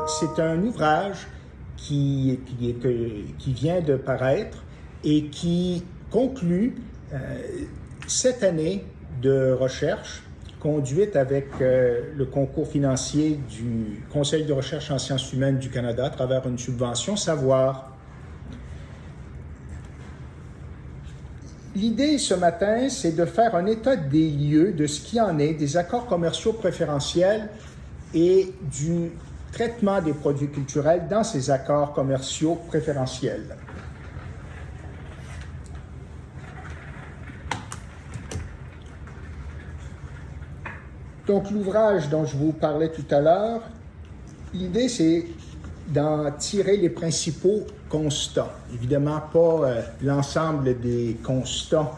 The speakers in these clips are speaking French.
C'est un ouvrage qui vient de paraître et qui conclut 7 années de recherche conduite avec le concours financier du Conseil de recherche en sciences humaines du Canada à travers une subvention Savoir. L'idée ce matin, c'est de faire un état des lieux de ce qui en est des accords commerciaux préférentiels et du traitement des produits culturels dans ces accords commerciaux préférentiels. Donc, l'ouvrage dont je vous parlais tout à l'heure, l'idée, c'est d'en tirer les principaux constats. Évidemment, pas l'ensemble des constats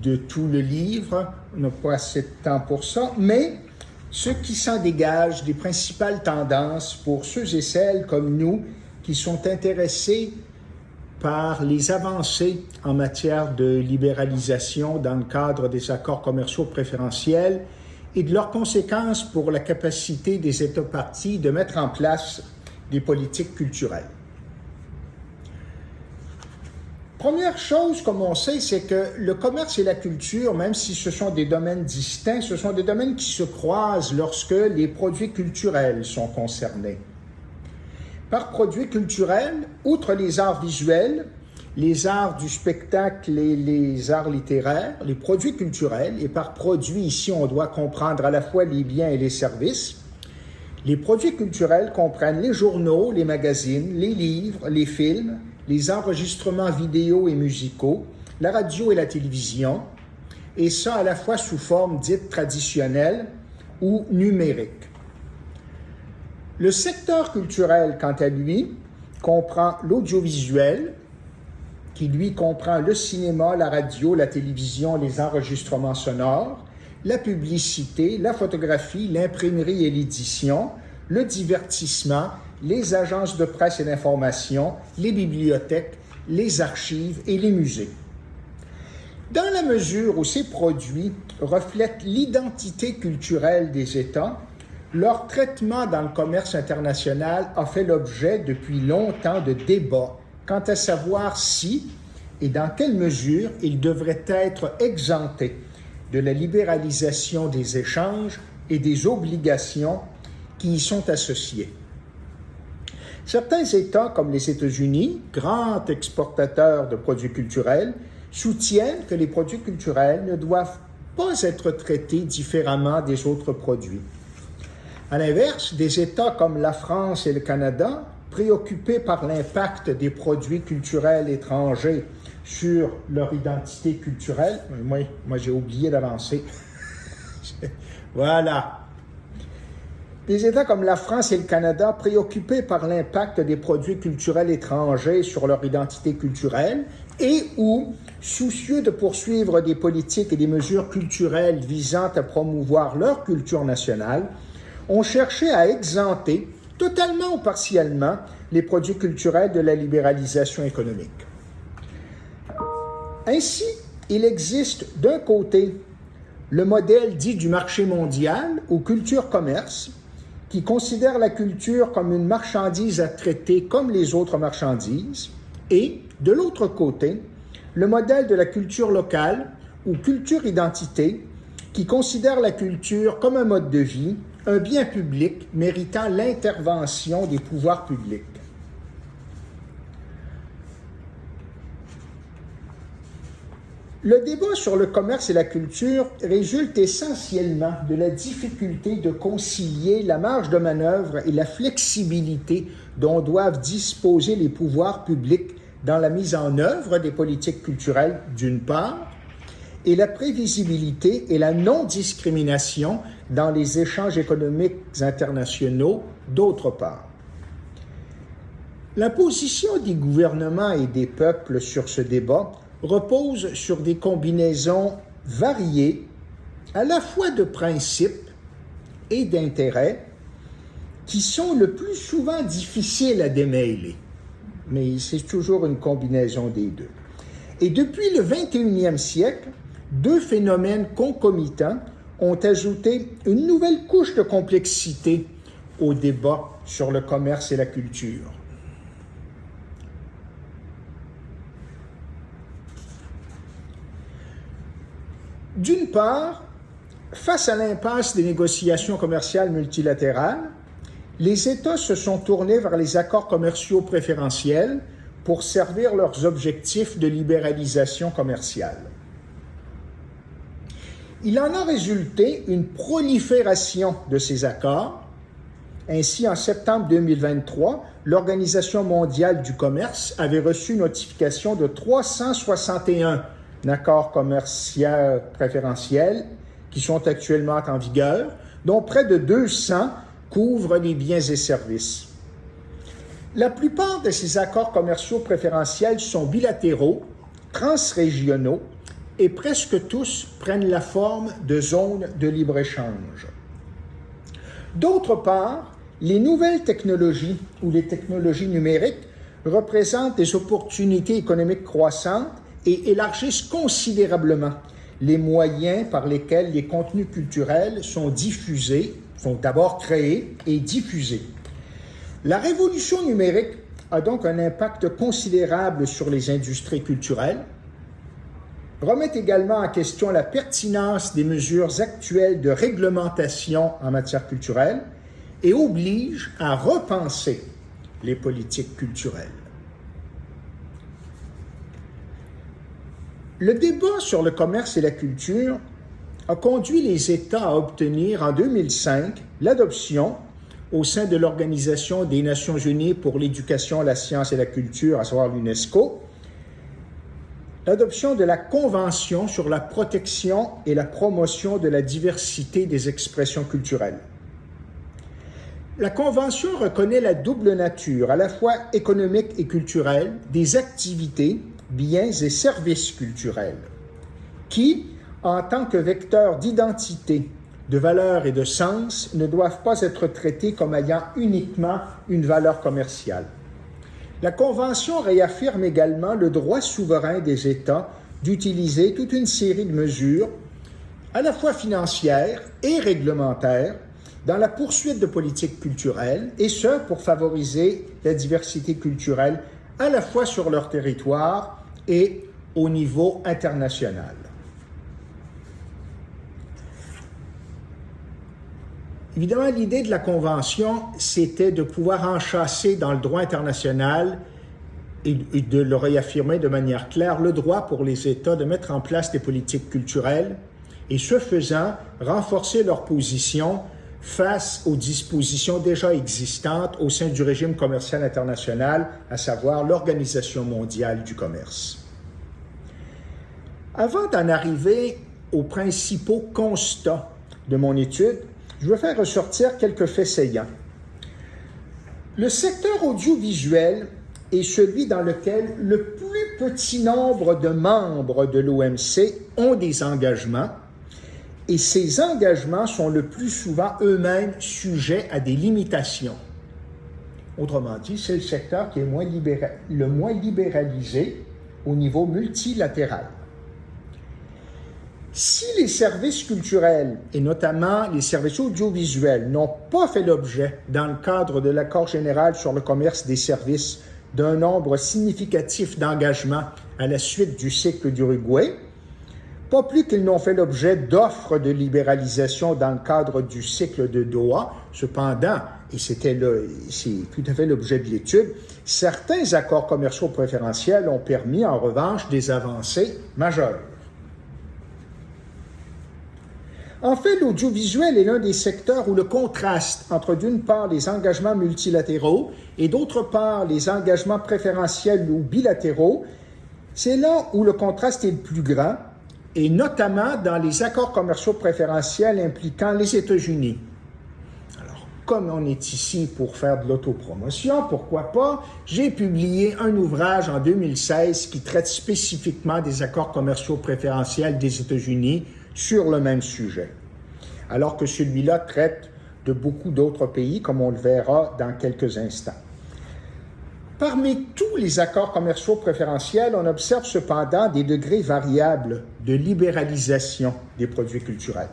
de tout le livre, on n'a pas assez de temps pour ça, mais ce qui s'en dégage des principales tendances pour ceux et celles comme nous qui sont intéressés par les avancées en matière de libéralisation dans le cadre des accords commerciaux préférentiels et de leurs conséquences pour la capacité des États parties de mettre en place des politiques culturelles. Première chose, comme on sait, c'est que le commerce et la culture, même si ce sont des domaines distincts, ce sont des domaines qui se croisent lorsque les produits culturels sont concernés. Par produits culturels, outre les arts visuels, les arts du spectacle et les arts littéraires, les produits culturels, et par produits ici on doit comprendre à la fois les biens et les services. Les produits culturels comprennent les journaux, les magazines, les livres, les films, les enregistrements vidéo et musicaux, la radio et la télévision, et ça à la fois sous forme dite traditionnelle ou numérique. Le secteur culturel, quant à lui, comprend l'audiovisuel, qui lui comprend le cinéma, la radio, la télévision, les enregistrements sonores, la publicité, la photographie, l'imprimerie et l'édition, le divertissement, les agences de presse et d'information, les bibliothèques, les archives et les musées. Dans la mesure où ces produits reflètent l'identité culturelle des États, leur traitement dans le commerce international a fait l'objet depuis longtemps de débats quant à savoir si et dans quelle mesure ils devraient être exemptés de la libéralisation des échanges et des obligations qui y sont associées. Certains États, comme les États-Unis, grands exportateurs de produits culturels, soutiennent que les produits culturels ne doivent pas être traités différemment des autres produits. À l'inverse, des États comme la France et le Canada, préoccupés par l'impact des produits culturels étrangers sur leur identité culturelle, moi j'ai oublié d'avancer. Voilà. Des États comme la France et le Canada, préoccupés par l'impact des produits culturels étrangers sur leur identité culturelle et ou soucieux de poursuivre des politiques et des mesures culturelles visant à promouvoir leur culture nationale, ont cherché à exempter, totalement ou partiellement, les produits culturels de la libéralisation économique. Ainsi, il existe d'un côté le modèle dit du marché mondial ou culture-commerce, qui considère la culture comme une marchandise à traiter comme les autres marchandises, et, de l'autre côté, le modèle de la culture locale ou culture-identité, qui considère la culture comme un mode de vie, un bien public méritant l'intervention des pouvoirs publics. Le débat sur le commerce et la culture résulte essentiellement de la difficulté de concilier la marge de manœuvre et la flexibilité dont doivent disposer les pouvoirs publics dans la mise en œuvre des politiques culturelles d'une part, et la prévisibilité et la non-discrimination dans les échanges économiques internationaux d'autre part. La position des gouvernements et des peuples sur ce débat repose sur des combinaisons variées, à la fois de principes et d'intérêts, qui sont le plus souvent difficiles à démêler. Mais c'est toujours une combinaison des deux. Et depuis le 21e siècle, deux phénomènes concomitants ont ajouté une nouvelle couche de complexité au débat sur le commerce et la culture. D'une part, face à l'impasse des négociations commerciales multilatérales, les États se sont tournés vers les accords commerciaux préférentiels pour servir leurs objectifs de libéralisation commerciale. Il en a résulté une prolifération de ces accords. Ainsi, en septembre 2023, l'Organisation mondiale du commerce avait reçu notification de 361 accords commerciaux préférentiels qui sont actuellement en vigueur, dont près de 200 couvrent les biens et services. La plupart de ces accords commerciaux préférentiels sont bilatéraux, transrégionaux, et presque tous prennent la forme de zones de libre-échange. D'autre part, les nouvelles technologies ou les technologies numériques représentent des opportunités économiques croissantes et élargissent considérablement les moyens par lesquels les contenus culturels sont diffusés, sont d'abord créés et diffusés. La révolution numérique a donc un impact considérable sur les industries culturelles, remet également en question la pertinence des mesures actuelles de réglementation en matière culturelle et oblige à repenser les politiques culturelles. Le débat sur le commerce et la culture a conduit les États à obtenir en 2005 l'adoption, au sein de l'Organisation des Nations Unies pour l'éducation, la science et la culture, à savoir l'UNESCO, l'adoption de la Convention sur la protection et la promotion de la diversité des expressions culturelles. La Convention reconnaît la double nature, à la fois économique et culturelle, des activités, biens et services culturels, qui, en tant que vecteurs d'identité, de valeur et de sens, ne doivent pas être traités comme ayant uniquement une valeur commerciale. La Convention réaffirme également le droit souverain des États d'utiliser toute une série de mesures, à la fois financières et réglementaires, dans la poursuite de politiques culturelles, et ce, pour favoriser la diversité culturelle à la fois sur leur territoire et au niveau international. Évidemment, l'idée de la Convention, c'était de pouvoir enchâsser dans le droit international et de le réaffirmer de manière claire le droit pour les États de mettre en place des politiques culturelles et, ce faisant, renforcer leur position face aux dispositions déjà existantes au sein du régime commercial international, à savoir l'Organisation mondiale du commerce. Avant d'en arriver aux principaux constats de mon étude, je veux faire ressortir quelques faits saillants. Le secteur audiovisuel est celui dans lequel le plus petit nombre de membres de l'OMC ont des engagements, et ces engagements sont le plus souvent eux-mêmes sujets à des limitations. Autrement dit, c'est le secteur qui est le moins libéralisé au niveau multilatéral. Si les services culturels, et notamment les services audiovisuels, n'ont pas fait l'objet, dans le cadre de l'accord général sur le commerce des services, d'un nombre significatif d'engagements à la suite du cycle d'Uruguay, pas plus qu'ils n'ont fait l'objet d'offres de libéralisation dans le cadre du cycle de Doha. Cependant, et c'est tout à fait l'objet de l'étude, certains accords commerciaux préférentiels ont permis en revanche des avancées majeures. En fait, l'audiovisuel est l'un des secteurs où le contraste entre, d'une part, les engagements multilatéraux et, d'autre part, les engagements préférentiels ou bilatéraux, c'est là où le contraste est le plus grand, et notamment dans les accords commerciaux préférentiels impliquant les États-Unis. Alors, comme on est ici pour faire de l'autopromotion, pourquoi pas, j'ai publié un ouvrage en 2016 qui traite spécifiquement des accords commerciaux préférentiels des États-Unis sur le même sujet, alors que celui-là traite de beaucoup d'autres pays, comme on le verra dans quelques instants. Parmi tous les accords commerciaux préférentiels, on observe cependant des degrés variables de libéralisation des produits culturels.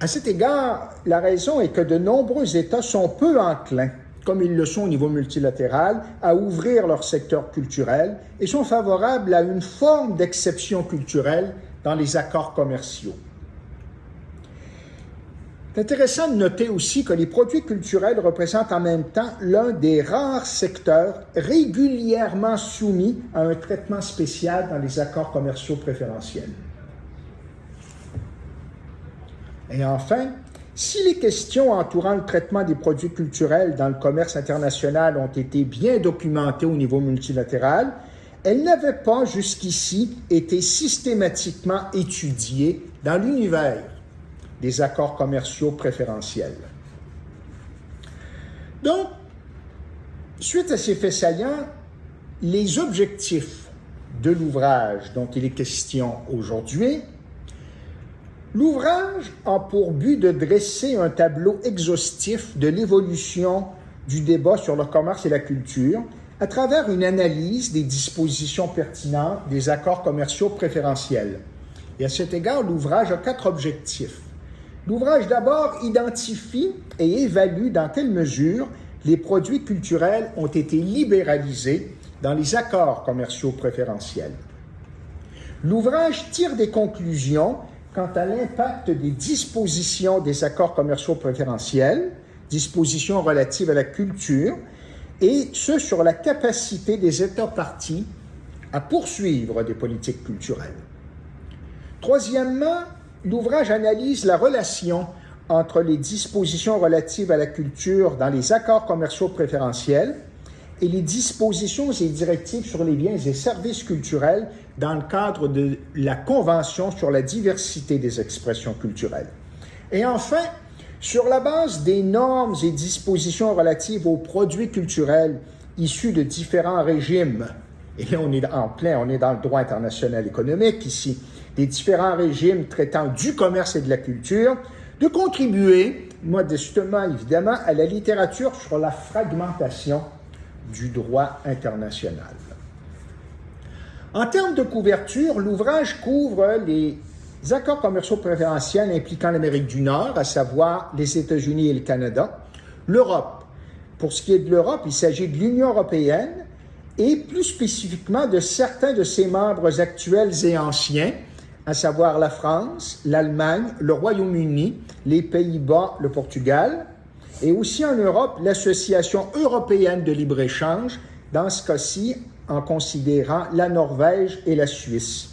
À cet égard, la raison est que de nombreux États sont peu enclins, comme ils le sont au niveau multilatéral, à ouvrir leur secteur culturel et sont favorables à une forme d'exception culturelle dans les accords commerciaux. C'est intéressant de noter aussi que les produits culturels représentent en même temps l'un des rares secteurs régulièrement soumis à un traitement spécial dans les accords commerciaux préférentiels. Et enfin, si les questions entourant le traitement des produits culturels dans le commerce international ont été bien documentées au niveau multilatéral, elles n'avaient pas jusqu'ici été systématiquement étudiées dans l'univers des accords commerciaux préférentiels. Donc, suite à ces faits saillants, les objectifs de l'ouvrage dont il est question aujourd'hui, l'ouvrage a pour but de dresser un tableau exhaustif de l'évolution du débat sur le commerce et la culture à travers une analyse des dispositions pertinentes des accords commerciaux préférentiels. Et à cet égard, l'ouvrage a 4 objectifs. L'ouvrage d'abord identifie et évalue dans quelle mesure les produits culturels ont été libéralisés dans les accords commerciaux préférentiels. L'ouvrage tire des conclusions quant à l'impact des dispositions des accords commerciaux préférentiels, dispositions relatives à la culture, et ce sur la capacité des États parties à poursuivre des politiques culturelles. Troisièmement, l'ouvrage analyse la relation entre les dispositions relatives à la culture dans les accords commerciaux préférentiels et les dispositions et directives sur les biens et services culturels dans le cadre de la Convention sur la diversité des expressions culturelles. Et enfin, sur la base des normes et dispositions relatives aux produits culturels issus de différents régimes, et là on est on est dans le droit international économique ici, des différents régimes traitant du commerce et de la culture, de contribuer, modestement évidemment, à la littérature sur la fragmentation du droit international. En termes de couverture, l'ouvrage couvre les accords commerciaux préférentiels impliquant l'Amérique du Nord, à savoir les États-Unis et le Canada, l'Europe. Pour ce qui est de l'Europe, il s'agit de l'Union européenne et plus spécifiquement de certains de ses membres actuels et anciens, à savoir la France, l'Allemagne, le Royaume-Uni, les Pays-Bas, le Portugal, et aussi en Europe, l'Association européenne de libre-échange, dans ce cas-ci en considérant la Norvège et la Suisse.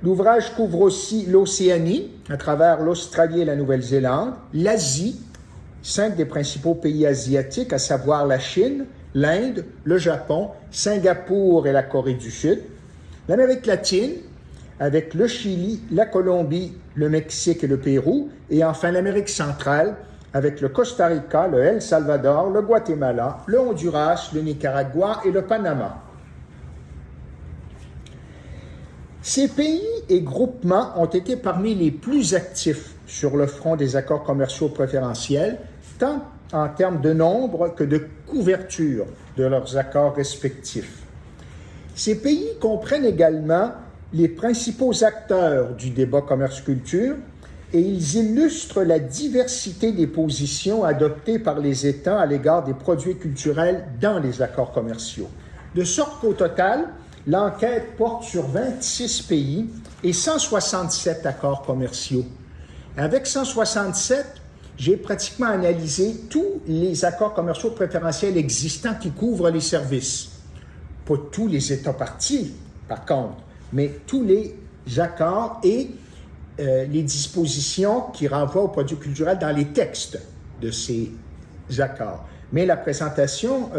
L'ouvrage couvre aussi l'Océanie, à travers l'Australie et la Nouvelle-Zélande, l'Asie, 5 des principaux pays asiatiques, à savoir la Chine, l'Inde, le Japon, Singapour et la Corée du Sud, l'Amérique latine, avec le Chili, la Colombie, le Mexique et le Pérou, et enfin l'Amérique centrale, avec le Costa Rica, le El Salvador, le Guatemala, le Honduras, le Nicaragua et le Panama. Ces pays et groupements ont été parmi les plus actifs sur le front des accords commerciaux préférentiels, tant en termes de nombre que de couverture de leurs accords respectifs. Ces pays comprennent également les principaux acteurs du débat commerce-culture et ils illustrent la diversité des positions adoptées par les États à l'égard des produits culturels dans les accords commerciaux. De sorte qu'au total, l'enquête porte sur 26 pays et 167 accords commerciaux. Avec 167, j'ai pratiquement analysé tous les accords commerciaux préférentiels existants qui couvrent les services. Pas tous les États parties, par contre, mais tous les accords et les dispositions qui renvoient aux produits culturels dans les textes de ces accords. Mais la présentation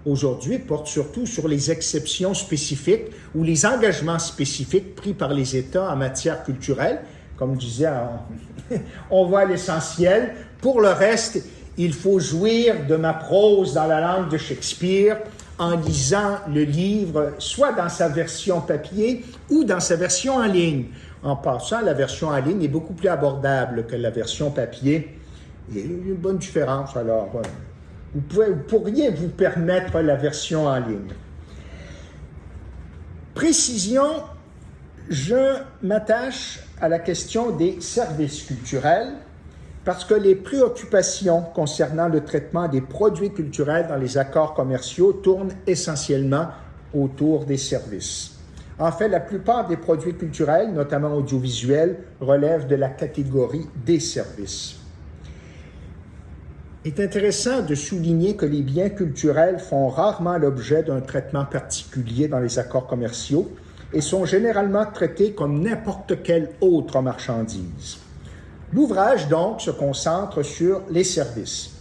aujourd'hui porte surtout sur les exceptions spécifiques ou les engagements spécifiques pris par les États en matière culturelle. Comme je disais, on va à l'essentiel. Pour le reste, il faut jouir de ma prose dans la langue de Shakespeare en lisant le livre, soit dans sa version papier ou dans sa version en ligne. En passant, la version en ligne est beaucoup plus abordable que la version papier. Il y a une bonne différence, alors. Vous pourriez vous permettre la version en ligne. Précision, je m'attache à la question des services culturels, parce que les préoccupations concernant le traitement des produits culturels dans les accords commerciaux tournent essentiellement autour des services. En fait, la plupart des produits culturels, notamment audiovisuels, relèvent de la catégorie des services. Il est intéressant de souligner que les biens culturels font rarement l'objet d'un traitement particulier dans les accords commerciaux et sont généralement traités comme n'importe quelle autre marchandise. L'ouvrage, donc, se concentre sur les services.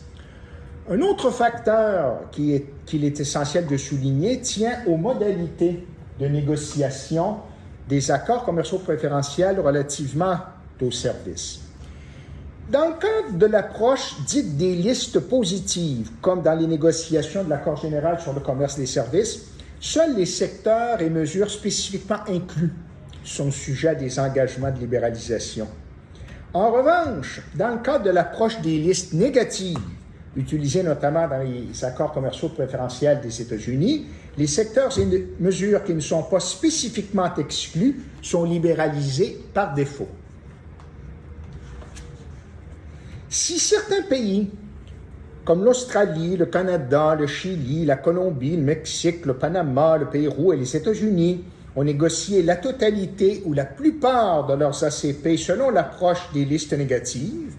Un autre facteur qu'il est essentiel de souligner tient aux modalités de négociation des accords commerciaux préférentiels relativement aux services. Dans le cadre de l'approche dite des listes positives, comme dans les négociations de l'accord général sur le commerce des services, seuls les secteurs et mesures spécifiquement inclus sont sujets à des engagements de libéralisation. En revanche, dans le cadre de l'approche des listes négatives, utilisées notamment dans les accords commerciaux préférentiels des États-Unis, les secteurs et mesures qui ne sont pas spécifiquement exclus sont libéralisés par défaut. Si certains pays, comme l'Australie, le Canada, le Chili, la Colombie, le Mexique, le Panama, le Pérou et les États-Unis ont négocié la totalité ou la plupart de leurs ACP selon l'approche des listes négatives,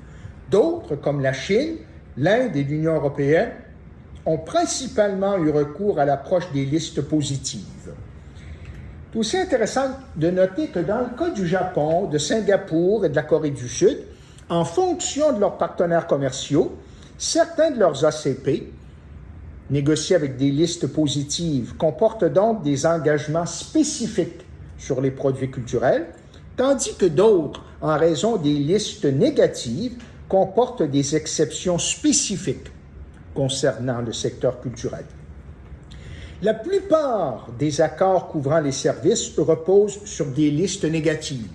d'autres, comme la Chine, l'Inde et l'Union européenne, ont principalement eu recours à l'approche des listes positives. Il est aussi intéressant de noter que dans le cas du Japon, de Singapour et de la Corée du Sud, en fonction de leurs partenaires commerciaux, certains de leurs ACP, négociés avec des listes positives, comportent donc des engagements spécifiques sur les produits culturels, tandis que d'autres, en raison des listes négatives, comportent des exceptions spécifiques concernant le secteur culturel. La plupart des accords couvrant les services reposent sur des listes négatives.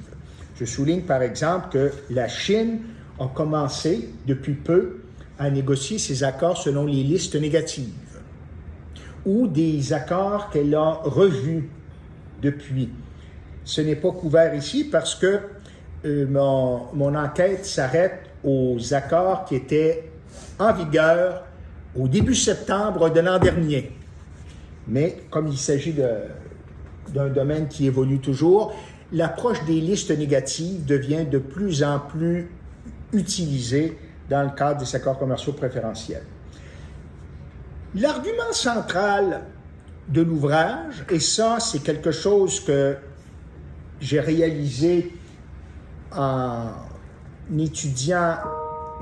Je souligne par exemple que la Chine a commencé depuis peu à négocier ses accords selon les listes négatives ou des accords qu'elle a revus depuis. Ce n'est pas couvert ici parce que mon enquête s'arrête aux accords qui étaient en vigueur au début septembre de l'an dernier. Mais comme il s'agit d'un domaine qui évolue toujours, l'approche des listes négatives devient de plus en plus utilisée dans le cadre des accords commerciaux préférentiels. L'argument central de l'ouvrage, et ça c'est quelque chose que j'ai réalisé en étudiant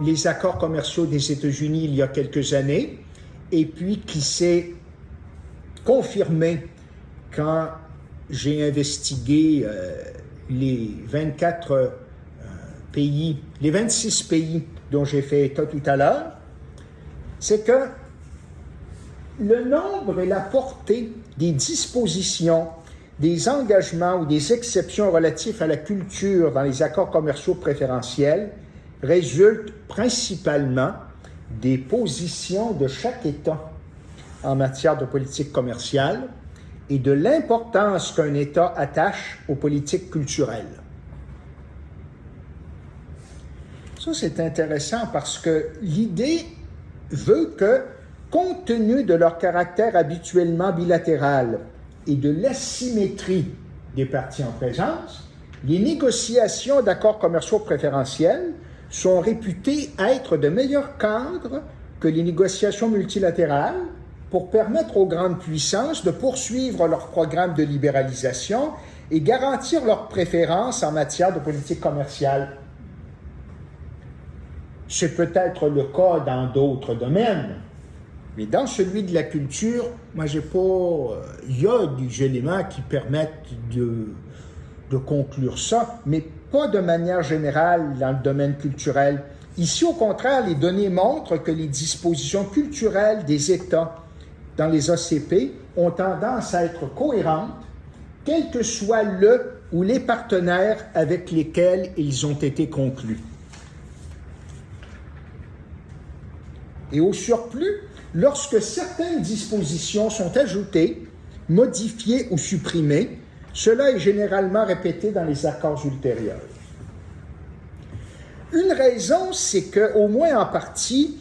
les accords commerciaux des États-Unis il y a quelques années, et puis qui s'est confirmé quand j'ai investigué les 24 pays, les 26 pays dont j'ai fait état tout à l'heure, c'est que le nombre et la portée des dispositions, des engagements ou des exceptions relatifs à la culture dans les accords commerciaux préférentiels résultent principalement des positions de chaque État en matière de politique commerciale et de l'importance qu'un État attache aux politiques culturelles. Ça, c'est intéressant parce que l'idée veut que, compte tenu de leur caractère habituellement bilatéral et de l'asymétrie des parties en présence, les négociations d'accords commerciaux préférentiels sont réputées être de meilleurs cadres que les négociations multilatérales pour permettre aux grandes puissances de poursuivre leur programme de libéralisation et garantir leurs préférences en matière de politique commerciale. C'est peut-être le cas dans d'autres domaines, mais dans celui de la culture, moi, il y a des éléments qui permettent de conclure ça, mais pas de manière générale dans le domaine culturel. Ici, au contraire, les données montrent que les dispositions culturelles des États dans les ACP ont tendance à être cohérentes, quel que soit le ou les partenaires avec lesquels ils ont été conclus. Et au surplus, lorsque certaines dispositions sont ajoutées, modifiées ou supprimées, cela est généralement répété dans les accords ultérieurs. Une raison, c'est qu'au moins en partie,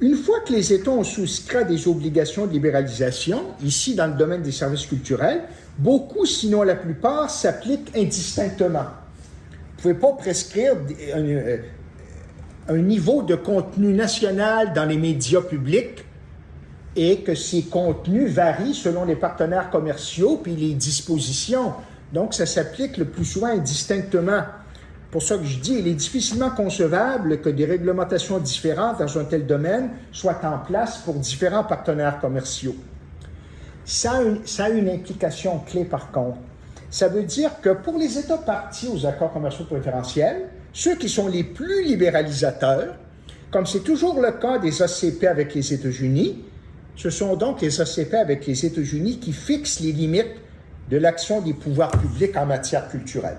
une fois que les États ont souscrit à des obligations de libéralisation, ici dans le domaine des services culturels, beaucoup, sinon la plupart, s'appliquent indistinctement. Vous ne pouvez pas prescrire un niveau de contenu national dans les médias publics et que ces contenus varient selon les partenaires commerciaux puis les dispositions. Donc, ça s'applique le plus souvent indistinctement. Pour ça que je dis, il est difficilement concevable que des réglementations différentes dans un tel domaine soient en place pour différents partenaires commerciaux. Ça a une implication clé par contre. Ça veut dire que pour les États partis aux accords commerciaux préférentiels, ceux qui sont les plus libéralisateurs, comme c'est toujours le cas des ACP avec les États-Unis, ce sont donc les ACP avec les États-Unis qui fixent les limites de l'action des pouvoirs publics en matière culturelle.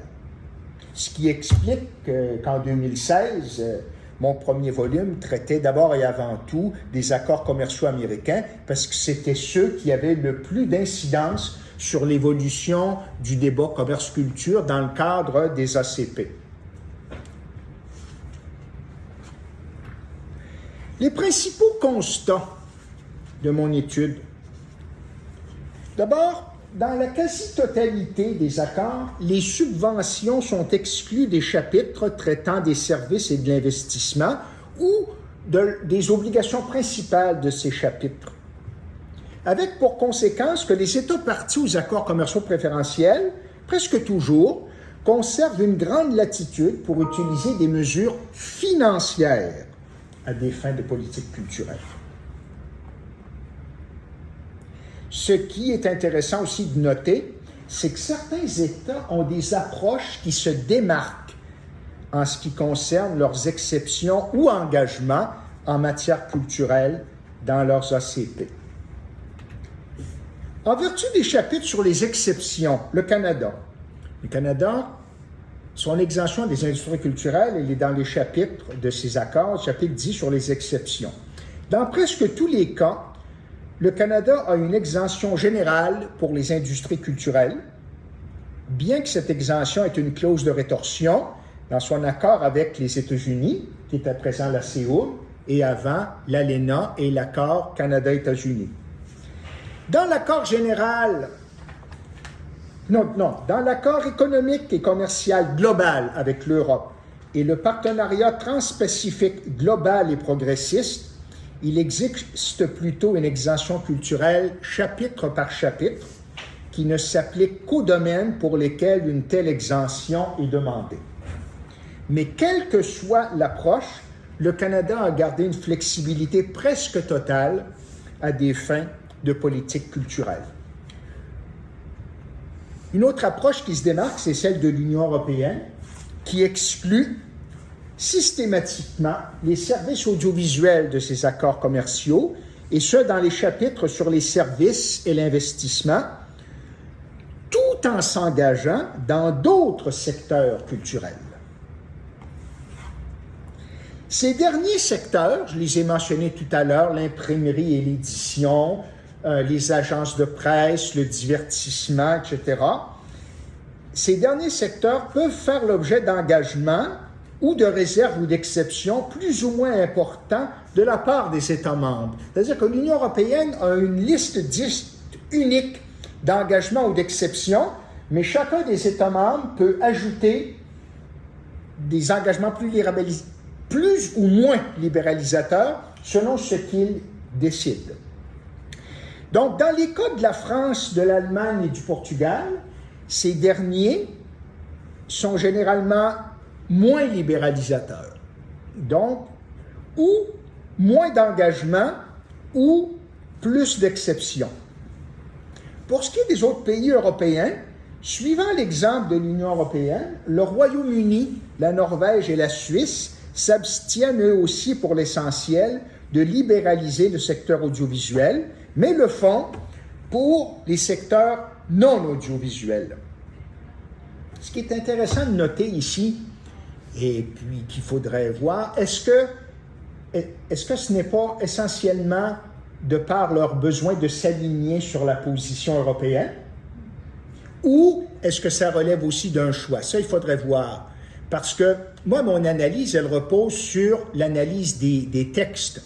Ce qui explique qu'en 2016, mon premier volume traitait d'abord et avant tout des accords commerciaux américains parce que c'était ceux qui avaient le plus d'incidence sur l'évolution du débat commerce-culture dans le cadre des ACP. Les principaux constats de mon étude. D'abord, dans la quasi-totalité des accords, les subventions sont exclues des chapitres traitant des services et de l'investissement ou des obligations principales de ces chapitres, avec pour conséquence que les États partis aux accords commerciaux préférentiels, presque toujours, conservent une grande latitude pour utiliser des mesures financières à des fins de politique culturelle. Ce qui est intéressant aussi de noter, c'est que certains États ont des approches qui se démarquent en ce qui concerne leurs exceptions ou engagements en matière culturelle dans leurs ACP. En vertu des chapitres sur les exceptions, le Canada, son exemption des industries culturelles, elle est dans les chapitres de ses accords, chapitre 10 sur les exceptions. Dans presque tous les cas, le Canada a une exemption générale pour les industries culturelles, bien que cette exemption ait une clause de rétorsion dans son accord avec les États-Unis, qui est à présent la CEOUL, et avant l'ALENA et l'accord Canada-États-Unis. Dans l'accord général, dans l'accord économique et commercial global avec l'Europe et le partenariat transpacifique global et progressiste, il existe plutôt une exemption culturelle chapitre par chapitre qui ne s'applique qu'aux domaines pour lesquels une telle exemption est demandée. Mais quelle que soit l'approche, le Canada a gardé une flexibilité presque totale à des fins de politique culturelle. Une autre approche qui se démarque, c'est celle de l'Union européenne, qui exclut systématiquement les services audiovisuels de ces accords commerciaux, et ce, dans les chapitres sur les services et l'investissement, tout en s'engageant dans d'autres secteurs culturels. Ces derniers secteurs, je les ai mentionnés tout à l'heure, l'imprimerie et l'édition, les agences de presse, le divertissement, etc., ces derniers secteurs peuvent faire l'objet d'engagements ou de réserves ou d'exceptions plus ou moins importants de la part des États membres. C'est-à-dire que l'Union européenne a une liste unique d'engagements ou d'exceptions, mais chacun des États membres peut ajouter des engagements plus ou moins libéralisateurs selon ce qu'il décide. Donc, dans les cas de la France, de l'Allemagne et du Portugal, ces derniers sont généralement moins libéralisateurs. Donc, ou moins d'engagement ou plus d'exceptions. Pour ce qui est des autres pays européens, suivant l'exemple de l'Union européenne, le Royaume-Uni, la Norvège et la Suisse s'abstiennent eux aussi pour l'essentiel de libéraliser le secteur audiovisuel, mais le font pour les secteurs non audiovisuels. Ce qui est intéressant de noter ici, et puis qu'il faudrait voir, est-ce que ce n'est pas essentiellement de par leur besoin de s'aligner sur la position européenne, ou est-ce que ça relève aussi d'un choix? Ça, il faudrait voir. Parce que moi, mon analyse, elle repose sur l'analyse des textes.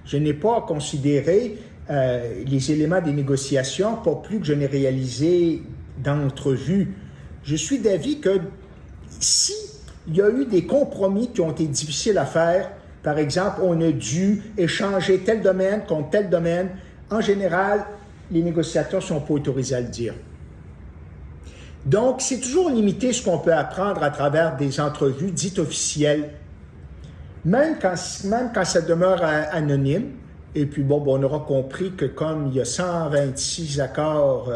Je n'ai pas considéré les éléments des négociations, pas plus que je n'ai réalisé d'entrevues. Je suis d'avis que si il y a eu des compromis qui ont été difficiles à faire, par exemple, on a dû échanger tel domaine contre tel domaine, en général, les négociateurs ne sont pas autorisés à le dire. Donc, c'est toujours limité ce qu'on peut apprendre à travers des entrevues dites officielles, même quand ça demeure anonyme. Et puis, bon, on aura compris que comme il y a 126 accords,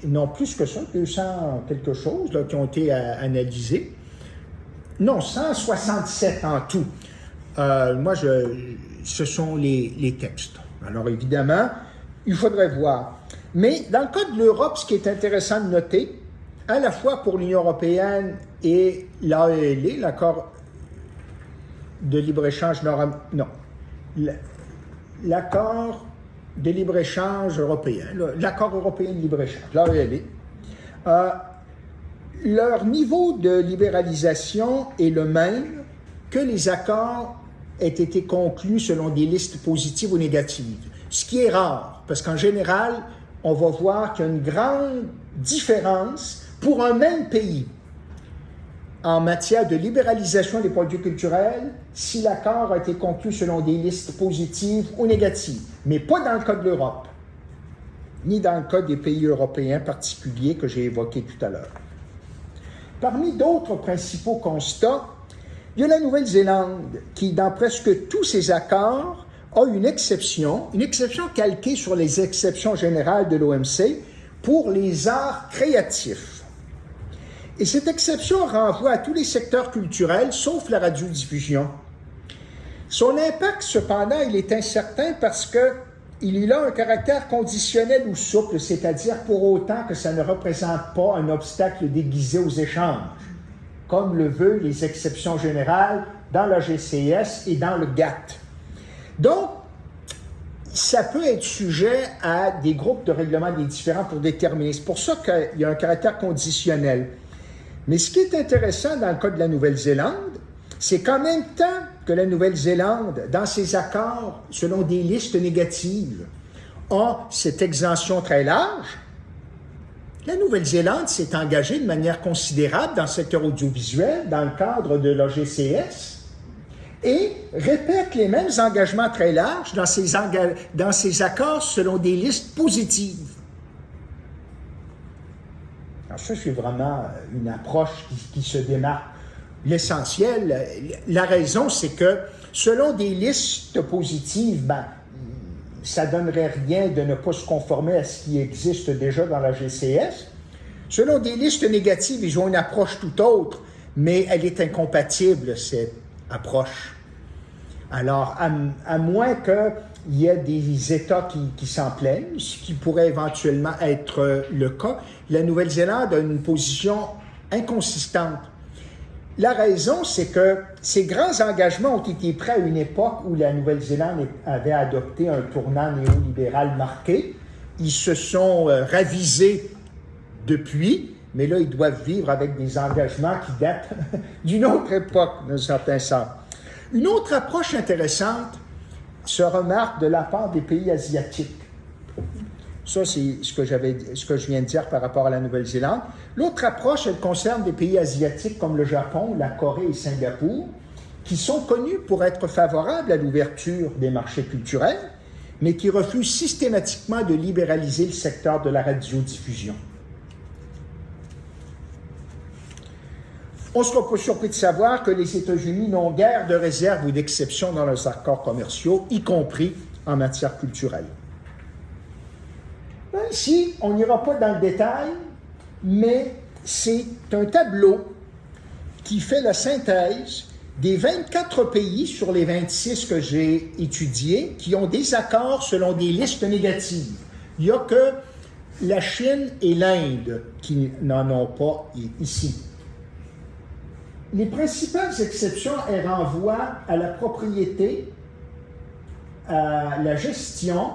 non plus que ça, 200 quelque chose, là, qui ont été analysés. Non, 167 en tout. Ce sont les textes. Alors, évidemment, il faudrait voir. Mais dans le cas de l'Europe, ce qui est intéressant de noter, à la fois pour l'Union européenne et l'AELE, l'accord de libre-échange l'accord de libre-échange européen, l'accord européen de libre-échange, l'AELE, leur niveau de libéralisation est le même que les accords aient été conclus selon des listes positives ou négatives, ce qui est rare, parce qu'en général, on va voir qu'il y a une grande différence pour un même pays en matière de libéralisation des produits culturels si l'accord a été conclu selon des listes positives ou négatives, mais pas dans le cas de l'Europe, ni dans le cas des pays européens particuliers que j'ai évoqués tout à l'heure. Parmi d'autres principaux constats, il y a la Nouvelle-Zélande qui, dans presque tous ses accords, a une exception calquée sur les exceptions générales de l'OMC pour les arts créatifs. Et cette exception renvoie à tous les secteurs culturels, sauf la radiodiffusion. Son impact, cependant, il est incertain parce qu'il a un caractère conditionnel ou souple, c'est-à-dire pour autant que ça ne représente pas un obstacle déguisé aux échanges, comme le veulent les exceptions générales dans la GCS et dans le GATT. Donc, ça peut être sujet à des groupes de règlement des différends pour déterminer. C'est pour ça qu'il y a un caractère conditionnel. Mais ce qui est intéressant dans le cas de la Nouvelle-Zélande, c'est qu'en même temps que la Nouvelle-Zélande, dans ses accords, selon des listes négatives, a cette exemption très large, la Nouvelle-Zélande s'est engagée de manière considérable dans le secteur audiovisuel, dans le cadre de la GCS, et répète les mêmes engagements très larges dans ses accords selon des listes positives. Alors ça, c'est vraiment une approche qui se démarque. L'essentiel, la raison, c'est que selon des listes positives, ça ne donnerait rien de ne pas se conformer à ce qui existe déjà dans la GCS. Selon des listes négatives, ils ont une approche tout autre, mais elle est incompatible, cette approche. Alors, à moins qu'il y ait des États qui s'en plaignent, ce qui pourrait éventuellement être le cas, la Nouvelle-Zélande a une position inconsistante. La raison, c'est que ces grands engagements ont été pris à une époque où la Nouvelle-Zélande avait adopté un tournant néolibéral marqué. Ils se sont ravisés depuis, mais là, ils doivent vivre avec des engagements qui datent d'une autre époque, d'un certain sens. Une autre approche intéressante se remarque de la part des pays asiatiques. Ça, c'est ce que je viens de dire par rapport à la Nouvelle-Zélande. L'autre approche, elle concerne des pays asiatiques comme le Japon, la Corée et Singapour, qui sont connus pour être favorables à l'ouverture des marchés culturels, mais qui refusent systématiquement de libéraliser le secteur de la radiodiffusion. On ne sera pas surpris de savoir que les États-Unis n'ont guère de réserve ou d'exception dans leurs accords commerciaux, y compris en matière culturelle. Ici, on n'ira pas dans le détail, mais c'est un tableau qui fait la synthèse des 24 pays sur les 26 que j'ai étudiés qui ont des accords selon des listes négatives. Il n'y a que la Chine et l'Inde qui n'en ont pas ici. Les principales exceptions, elles renvoient à la propriété, à la gestion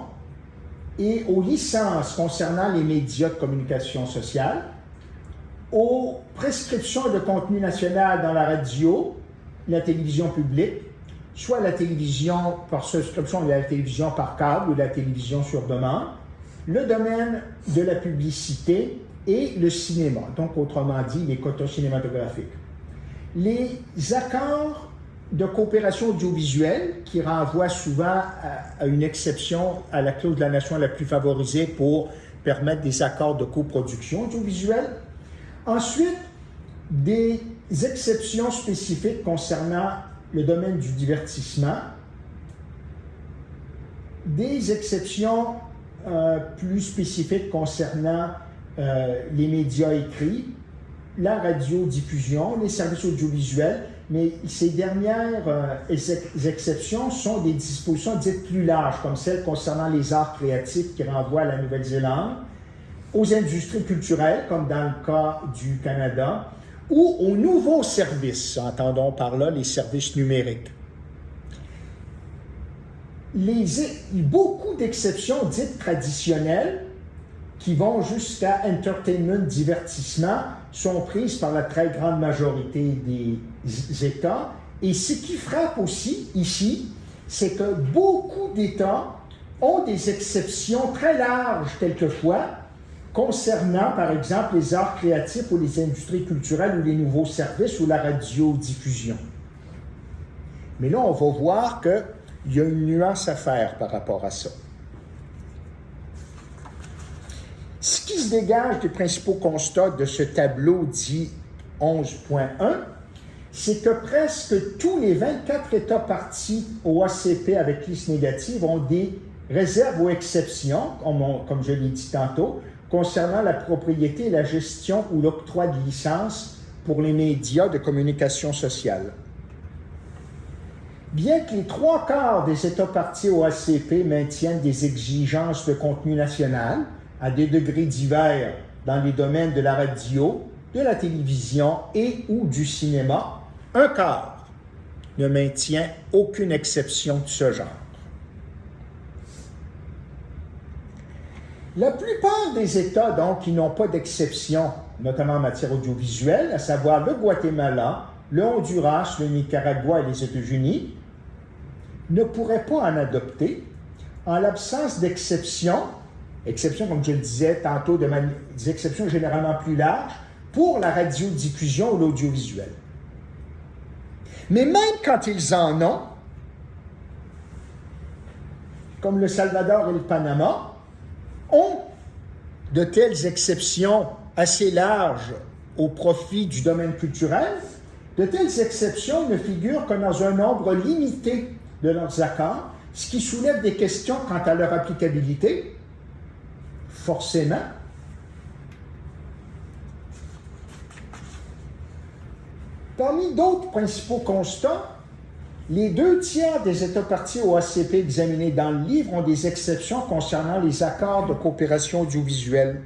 et aux licences concernant les médias de communication sociale, aux prescriptions de contenu national dans la radio, la télévision publique, soit la télévision par subscription, la télévision par câble ou la télévision sur demande, le domaine de la publicité et le cinéma, donc autrement dit les quotas cinématographiques. Les accords de coopération audiovisuelle qui renvoient souvent à une exception à la clause de la nation la plus favorisée pour permettre des accords de coproduction audiovisuelle. Ensuite, des exceptions spécifiques concernant le domaine du divertissement, des exceptions plus spécifiques concernant les médias écrits, la radiodiffusion, les services audiovisuels, mais ces dernières exceptions sont des dispositions dites plus larges, comme celles concernant les arts créatifs qui renvoient à la Nouvelle-Zélande, aux industries culturelles, comme dans le cas du Canada, ou aux nouveaux services, entendons par là les services numériques. Beaucoup d'exceptions dites traditionnelles qui vont jusqu'à entertainment, divertissement, sont prises par la très grande majorité des États. Et ce qui frappe aussi ici, c'est que beaucoup d'États ont des exceptions très larges quelquefois concernant, par exemple, les arts créatifs ou les industries culturelles ou les nouveaux services ou la radiodiffusion. Mais là, on va voir qu'il y a une nuance à faire par rapport à ça. Ce qui se dégage des principaux constats de ce tableau dit 11.1, c'est que presque tous les 24 États partis au ACP avec liste négative ont des réserves ou exceptions, comme je l'ai dit tantôt, concernant la propriété, la gestion ou l'octroi de licences pour les médias de communication sociale. Bien que les 3/4 des États partis au ACP maintiennent des exigences de contenu national, à des degrés divers dans les domaines de la radio, de la télévision et ou du cinéma, 1/4 ne maintient aucune exception de ce genre. La plupart des États, donc, qui n'ont pas d'exception, notamment en matière audiovisuelle, à savoir le Guatemala, le Honduras, le Nicaragua et les États-Unis, ne pourraient pas en adopter en l'absence d'exceptions, comme je le disais tantôt, des exceptions généralement plus larges pour la radiodiffusion ou l'audiovisuel. Mais même quand ils en ont, comme le Salvador et le Panama, ont de telles exceptions assez larges au profit du domaine culturel, de telles exceptions ne figurent que dans un nombre limité de leurs accords, ce qui soulève des questions quant à leur applicabilité, forcément. Parmi d'autres principaux constats, les 2/3 des États partis au ACP examinés dans le livre ont des exceptions concernant les accords de coopération audiovisuelle.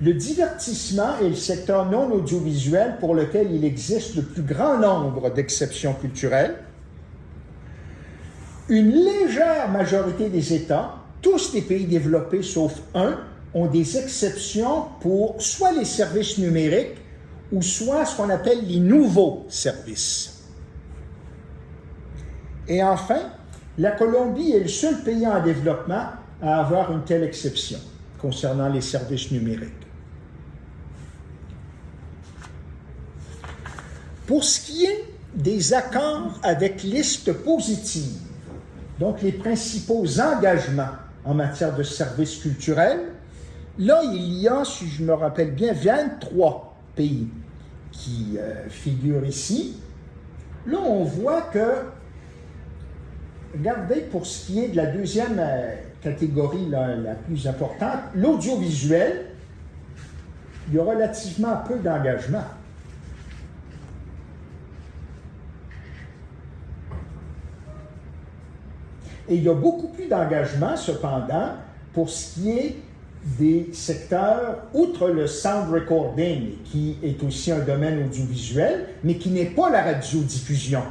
Le divertissement est le secteur non audiovisuel pour lequel il existe le plus grand nombre d'exceptions culturelles. Une légère majorité des États, tous les pays développés sauf un, ont des exceptions pour soit les services numériques ou soit ce qu'on appelle les nouveaux services. Et enfin, la Colombie est le seul pays en développement à avoir une telle exception concernant les services numériques. Pour ce qui est des accords avec liste positive, donc les principaux engagements en matière de services culturels, là, il y a, si je me rappelle bien, 23 pays qui figurent ici. Là, on voit que, regardez, pour ce qui est de la deuxième catégorie la plus importante, l'audiovisuel, il y a relativement peu d'engagement. Et il y a beaucoup plus d'engagement, cependant, pour ce qui est des secteurs, outre le sound recording, qui est aussi un domaine audiovisuel, mais qui n'est pas la radiodiffusion.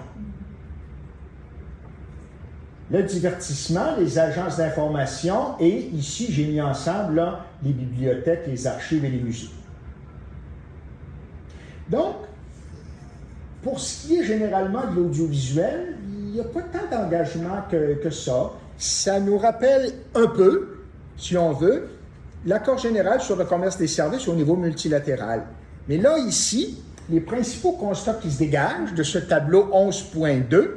Le divertissement, les agences d'information et, ici, j'ai mis ensemble là, les bibliothèques, les archives et les musées. Donc, pour ce qui est généralement de l'audiovisuel, il n'y a pas tant d'engagement que ça. Ça nous rappelle un peu, si on veut, l'accord général sur le commerce des services au niveau multilatéral. Mais là, ici, les principaux constats qui se dégagent de ce tableau 11.2,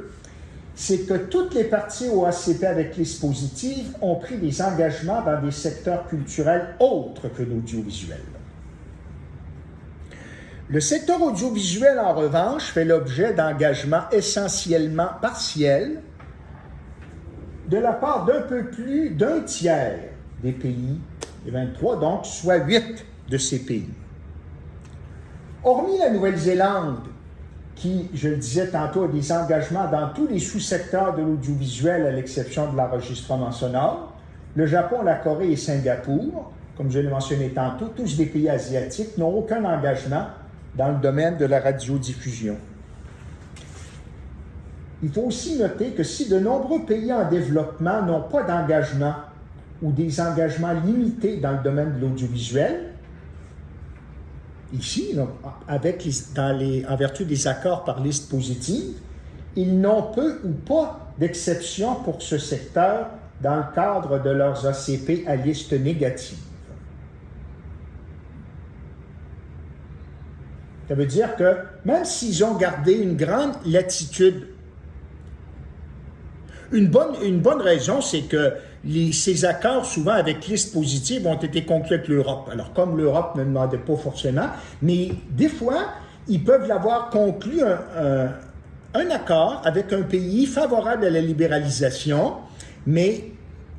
c'est que toutes les parties au ACP avec liste positive ont pris des engagements dans des secteurs culturels autres que l'audiovisuel. Le secteur audiovisuel, en revanche, fait l'objet d'engagements essentiellement partiels de la part d'un peu plus d'un tiers des pays, les 23, donc, soit 8 de ces pays. Hormis la Nouvelle-Zélande, qui, je le disais tantôt, a des engagements dans tous les sous-secteurs de l'audiovisuel, à l'exception de l'enregistrement sonore, le Japon, la Corée et Singapour, comme je l'ai mentionné tantôt, tous des pays asiatiques, n'ont aucun engagement dans le domaine de la radiodiffusion. Il faut aussi noter que si de nombreux pays en développement n'ont pas d'engagement ou des engagements limités dans le domaine de l'audiovisuel, ici, là, en vertu des accords par liste positive, ils n'ont peu ou pas d'exception pour ce secteur dans le cadre de leurs ACP à liste négative. Ça veut dire que même s'ils ont gardé une grande latitude, une bonne raison, c'est que ces accords, souvent avec liste positive, ont été conclus avec l'Europe. Alors, comme l'Europe ne demandait pas forcément, mais des fois, ils peuvent l'avoir conclu un accord avec un pays favorable à la libéralisation, mais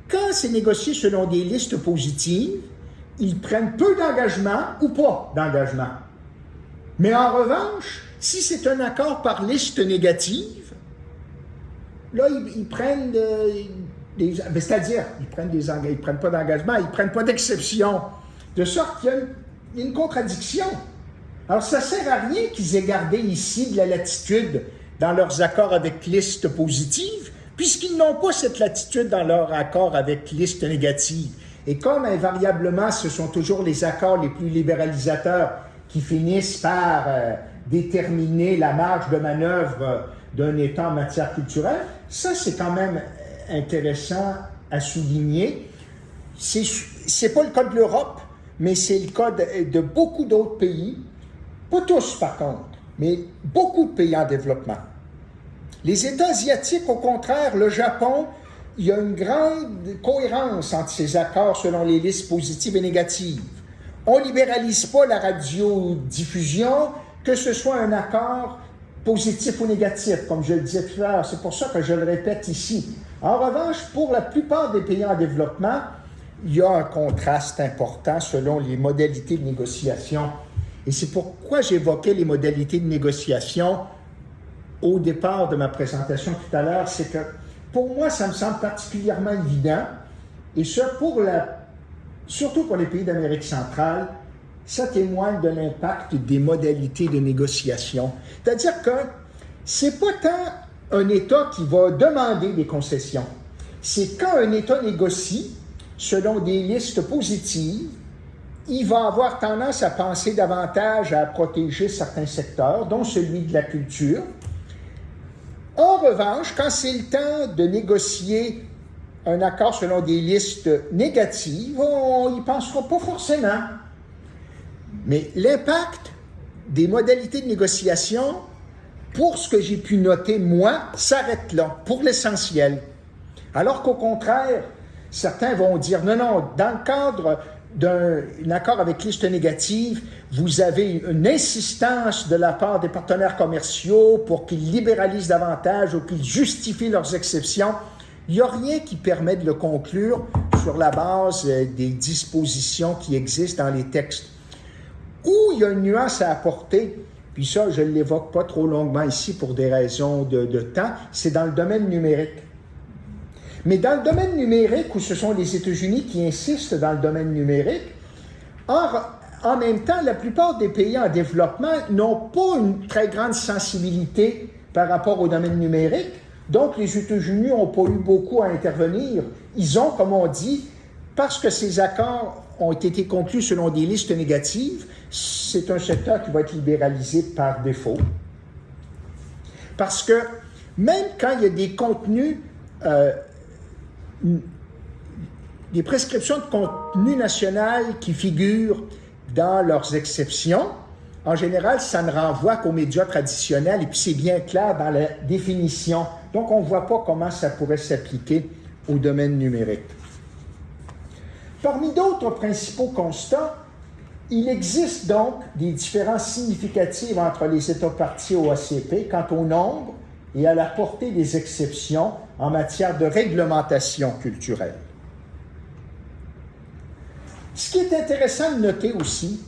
quand c'est négocié selon des listes positives, ils prennent peu d'engagement ou pas d'engagement. Mais en revanche, si c'est un accord par liste négative, là, ils prennent c'est-à-dire, ils prennent pas d'engagement, ils prennent pas d'exception. De sorte qu'il y a une contradiction. Alors, ça ne sert à rien qu'ils aient gardé ici de la latitude dans leurs accords avec liste positive, puisqu'ils n'ont pas cette latitude dans leur accord avec liste négative. Et comme invariablement, ce sont toujours les accords les plus libéralisateurs qui finissent par déterminer la marge de manœuvre d'un État en matière culturelle, ça, c'est quand même intéressant à souligner. C'est pas le cas de l'Europe, mais c'est le cas de beaucoup d'autres pays, pas tous par contre, mais beaucoup de pays en développement. Les États asiatiques, au contraire, le Japon, il y a une grande cohérence entre ces accords selon les listes positives et négatives. On ne libéralise pas la radiodiffusion, que ce soit un accord positif ou négatif, comme je le disais tout à l'heure. C'est pour ça que je le répète ici. En revanche, pour la plupart des pays en développement, il y a un contraste important selon les modalités de négociation. Et c'est pourquoi j'évoquais les modalités de négociation au départ de ma présentation tout à l'heure. C'est que, pour moi, ça me semble particulièrement évident, et ça, surtout pour les pays d'Amérique centrale, ça témoigne de l'impact des modalités de négociation. C'est-à-dire que c'est pas tant un État qui va demander des concessions. C'est quand un État négocie, selon des listes positives, il va avoir tendance à penser davantage à protéger certains secteurs, dont celui de la culture. En revanche, quand c'est le temps de négocier un accord selon des listes négatives, on n'y pensera pas forcément. Mais l'impact des modalités de négociation, pour ce que j'ai pu noter, moi, s'arrête là, pour l'essentiel. Alors qu'au contraire, certains vont dire, non, dans le cadre d'un accord avec liste négative, vous avez une insistance de la part des partenaires commerciaux pour qu'ils libéralisent davantage ou qu'ils justifient leurs exceptions. Il n'y a rien qui permet de le conclure sur la base des dispositions qui existent dans les textes. Où il y a une nuance à apporter, puis ça, je ne l'évoque pas trop longuement ici pour des raisons de temps, c'est dans le domaine numérique. Mais dans le domaine numérique, où ce sont les États-Unis qui insistent dans le domaine numérique, en même temps, la plupart des pays en développement n'ont pas une très grande sensibilité par rapport au domaine numérique. Donc, les États-Unis n'ont pas eu beaucoup à intervenir. Ils ont, comme on dit, parce que ces accords ont été conclus selon des listes négatives, c'est un secteur qui va être libéralisé par défaut. Parce que même quand il y a des contenus, des prescriptions de contenu national qui figurent dans leurs exceptions, en général, ça ne renvoie qu'aux médias traditionnels et puis c'est bien clair dans la définition. Donc, on ne voit pas comment ça pourrait s'appliquer au domaine numérique. Parmi d'autres principaux constats, il existe donc des différences significatives entre les États parties au ACP quant au nombre et à la portée des exceptions en matière de réglementation culturelle. Ce qui est intéressant de noter aussi,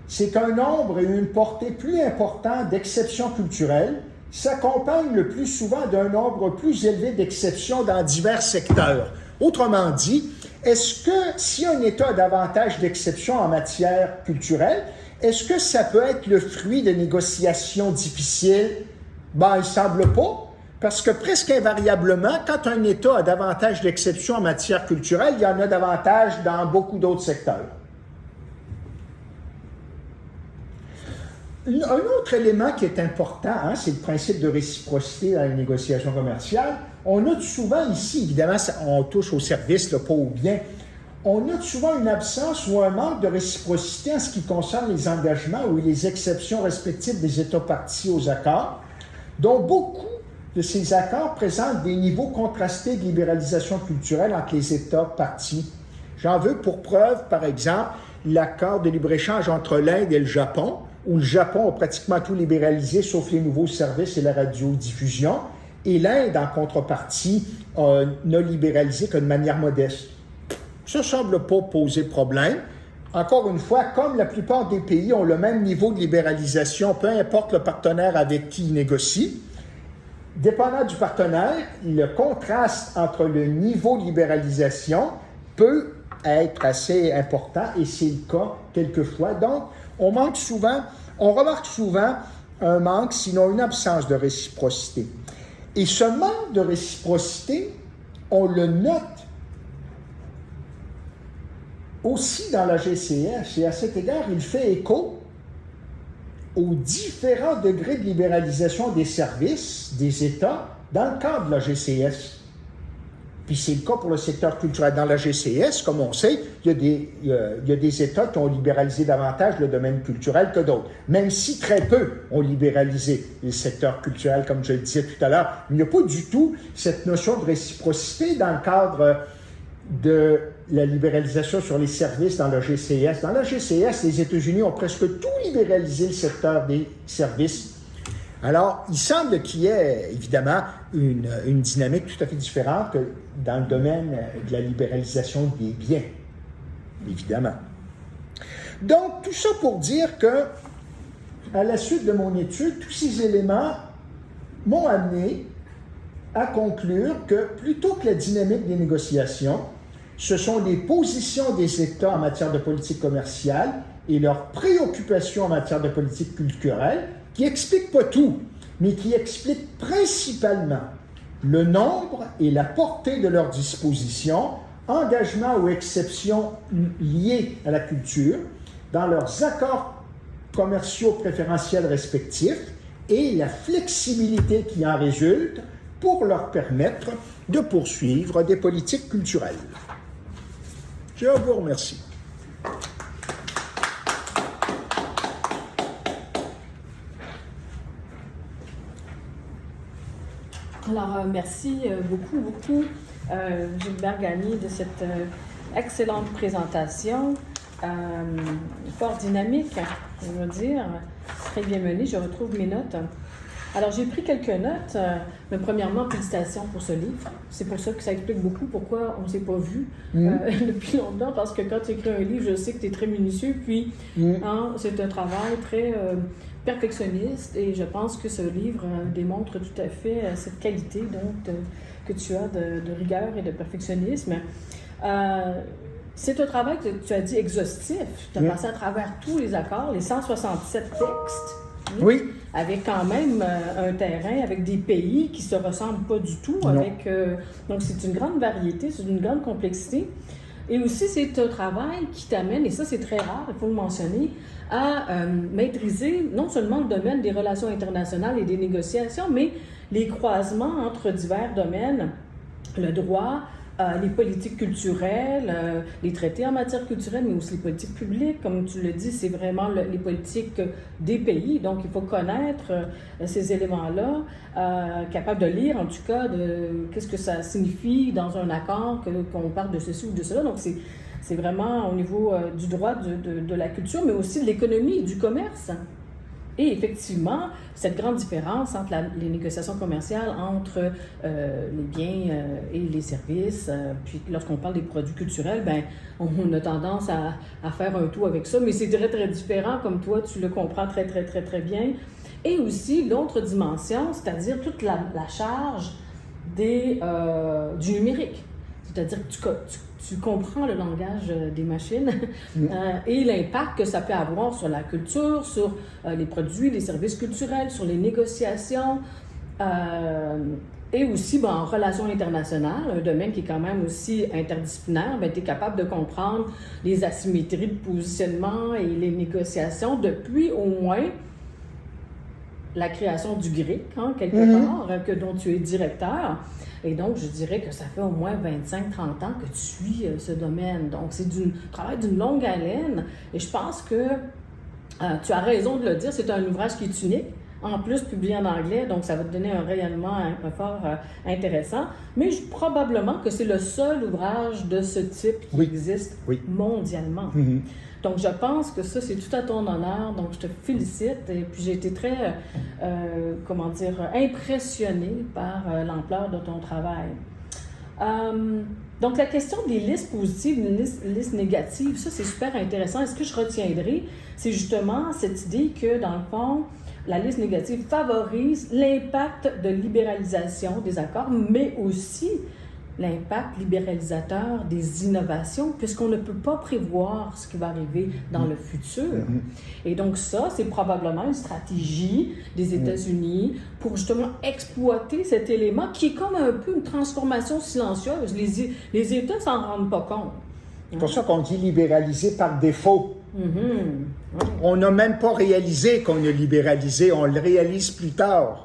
c'est qu'un nombre et une portée plus importante d'exceptions culturelles s'accompagnent le plus souvent d'un nombre plus élevé d'exceptions dans divers secteurs. Autrement dit, est-ce que si un État a davantage d'exceptions en matière culturelle, est-ce que ça peut être le fruit de négociations difficiles? Ben, il ne semble pas, parce que presque invariablement, quand un État a davantage d'exceptions en matière culturelle, il y en a davantage dans beaucoup d'autres secteurs. Un autre élément qui est important, c'est le principe de réciprocité dans les négociations commerciales. On note souvent ici, évidemment, on touche aux services, pas aux biens, on note souvent une absence ou un manque de réciprocité en ce qui concerne les engagements ou les exceptions respectives des États parties aux accords, dont beaucoup de ces accords présentent des niveaux contrastés de libéralisation culturelle entre les États parties. J'en veux pour preuve, par exemple, l'accord de libre-échange entre l'Inde et le Japon, où le Japon a pratiquement tout libéralisé, sauf les nouveaux services et la radiodiffusion, et l'Inde, en contrepartie, n'a libéralisé que de manière modeste. Ça ne semble pas poser problème. Encore une fois, comme la plupart des pays ont le même niveau de libéralisation, peu importe le partenaire avec qui ils négocient, dépendant du partenaire, le contraste entre le niveau de libéralisation peut être assez important, et c'est le cas quelquefois. Donc, on remarque souvent un manque, sinon une absence de réciprocité. Et ce manque de réciprocité, on le note aussi dans la GCS, et à cet égard, il fait écho aux différents degrés de libéralisation des services des États dans le cadre de la GCS. Puis c'est le cas pour le secteur culturel. Dans la GCS, comme on sait, il y a des États qui ont libéralisé davantage le domaine culturel que d'autres, même si très peu ont libéralisé le secteur culturel, comme je le disais tout à l'heure. Il n'y a pas du tout cette notion de réciprocité dans le cadre de la libéralisation sur les services dans la GCS. Dans la GCS, les États-Unis ont presque tout libéralisé le secteur des services. Alors, il semble qu'il y ait évidemment une dynamique tout à fait différente que dans le domaine de la libéralisation des biens, évidemment. Donc, tout ça pour dire que, à la suite de mon étude, tous ces éléments m'ont amené à conclure que plutôt que la dynamique des négociations, ce sont les positions des États en matière de politique commerciale et leurs préoccupations en matière de politique culturelle qui n'expliquent pas tout, mais qui expliquent principalement le nombre et la portée de leurs dispositions, engagements ou exceptions liés à la culture, dans leurs accords commerciaux préférentiels respectifs et la flexibilité qui en résulte pour leur permettre de poursuivre des politiques culturelles. Je vous remercie. Alors, merci beaucoup, Gilbert Gagné, de cette excellente présentation, fort dynamique, je veux dire, très bien menée. Je retrouve mes notes. Alors, j'ai pris quelques notes, mais premièrement, félicitations pour ce livre. C'est pour ça que ça explique beaucoup pourquoi on ne s'est pas vu depuis longtemps, parce que quand tu écris un livre, je sais que tu es très minutieux, puis c'est un travail très perfectionniste, et je pense que ce livre démontre tout à fait cette qualité donc, que tu as de rigueur et de perfectionnisme. C'est un travail que tu as dit exhaustif. Tu as passé à travers tous les accords, les 167 textes. Oui. Avec quand même un terrain, avec des pays qui ne se ressemblent pas du tout. Donc, c'est une grande variété, c'est une grande complexité. Et aussi, c'est un travail qui t'amène, et ça c'est très rare, il faut le mentionner, à maîtriser non seulement le domaine des relations internationales et des négociations, mais les croisements entre divers domaines, le droit, les politiques culturelles, les traités en matière culturelle, mais aussi les politiques publiques. Comme tu le dis, c'est vraiment les politiques des pays. Donc, il faut connaître ces éléments-là, capable de lire, en tout cas, de qu'est-ce que ça signifie dans un accord, qu'on parle de ceci ou de cela. Donc, c'est vraiment au niveau du droit de la culture, mais aussi de l'économie et du commerce. Et effectivement, cette grande différence entre les négociations commerciales entre les biens et les services, puis lorsqu'on parle des produits culturels, ben, on a tendance à faire un tout avec ça, mais c'est très, très différent, comme toi, tu le comprends très, très, très, très bien. Et aussi, l'autre dimension, c'est-à-dire toute la charge du numérique. C'est-à-dire que tu comprends le langage des machines et l'impact que ça peut avoir sur la culture, sur les produits, les services culturels, sur les négociations et aussi en relations internationales, un domaine qui est quand même aussi interdisciplinaire. Tu es capable de comprendre les asymétries de positionnement et les négociations depuis au moins la création du GRIC, quelque part, dont tu es directeur. Et donc, je dirais que ça fait au moins 25-30 ans que tu suis ce domaine. Donc, c'est du travail d'une longue haleine. Et je pense que tu as raison de le dire, c'est un ouvrage qui est unique. En plus, publié en anglais, donc ça va te donner un rayonnement fort intéressant. Mais probablement que c'est le seul ouvrage de ce type qui existe mondialement. Donc, je pense que ça, c'est tout à ton honneur. Donc, je te félicite. Et puis, j'ai été très, impressionnée par l'ampleur de ton travail. Donc, la question des listes positives, des listes négatives, ça, c'est super intéressant. Et ce que je retiendrai, c'est justement cette idée que, dans le fond, la liste négative favorise l'impact de libéralisation des accords, mais aussi l'impact libéralisateur des innovations, puisqu'on ne peut pas prévoir ce qui va arriver dans le futur. Et donc ça, c'est probablement une stratégie des États-Unis pour justement exploiter cet élément qui est comme un peu une transformation silencieuse. Les États s'en rendent pas compte. C'est pour ça qu'on dit libéraliser par défaut. On n'a même pas réalisé qu'on a libéralisé, on le réalise plus tard.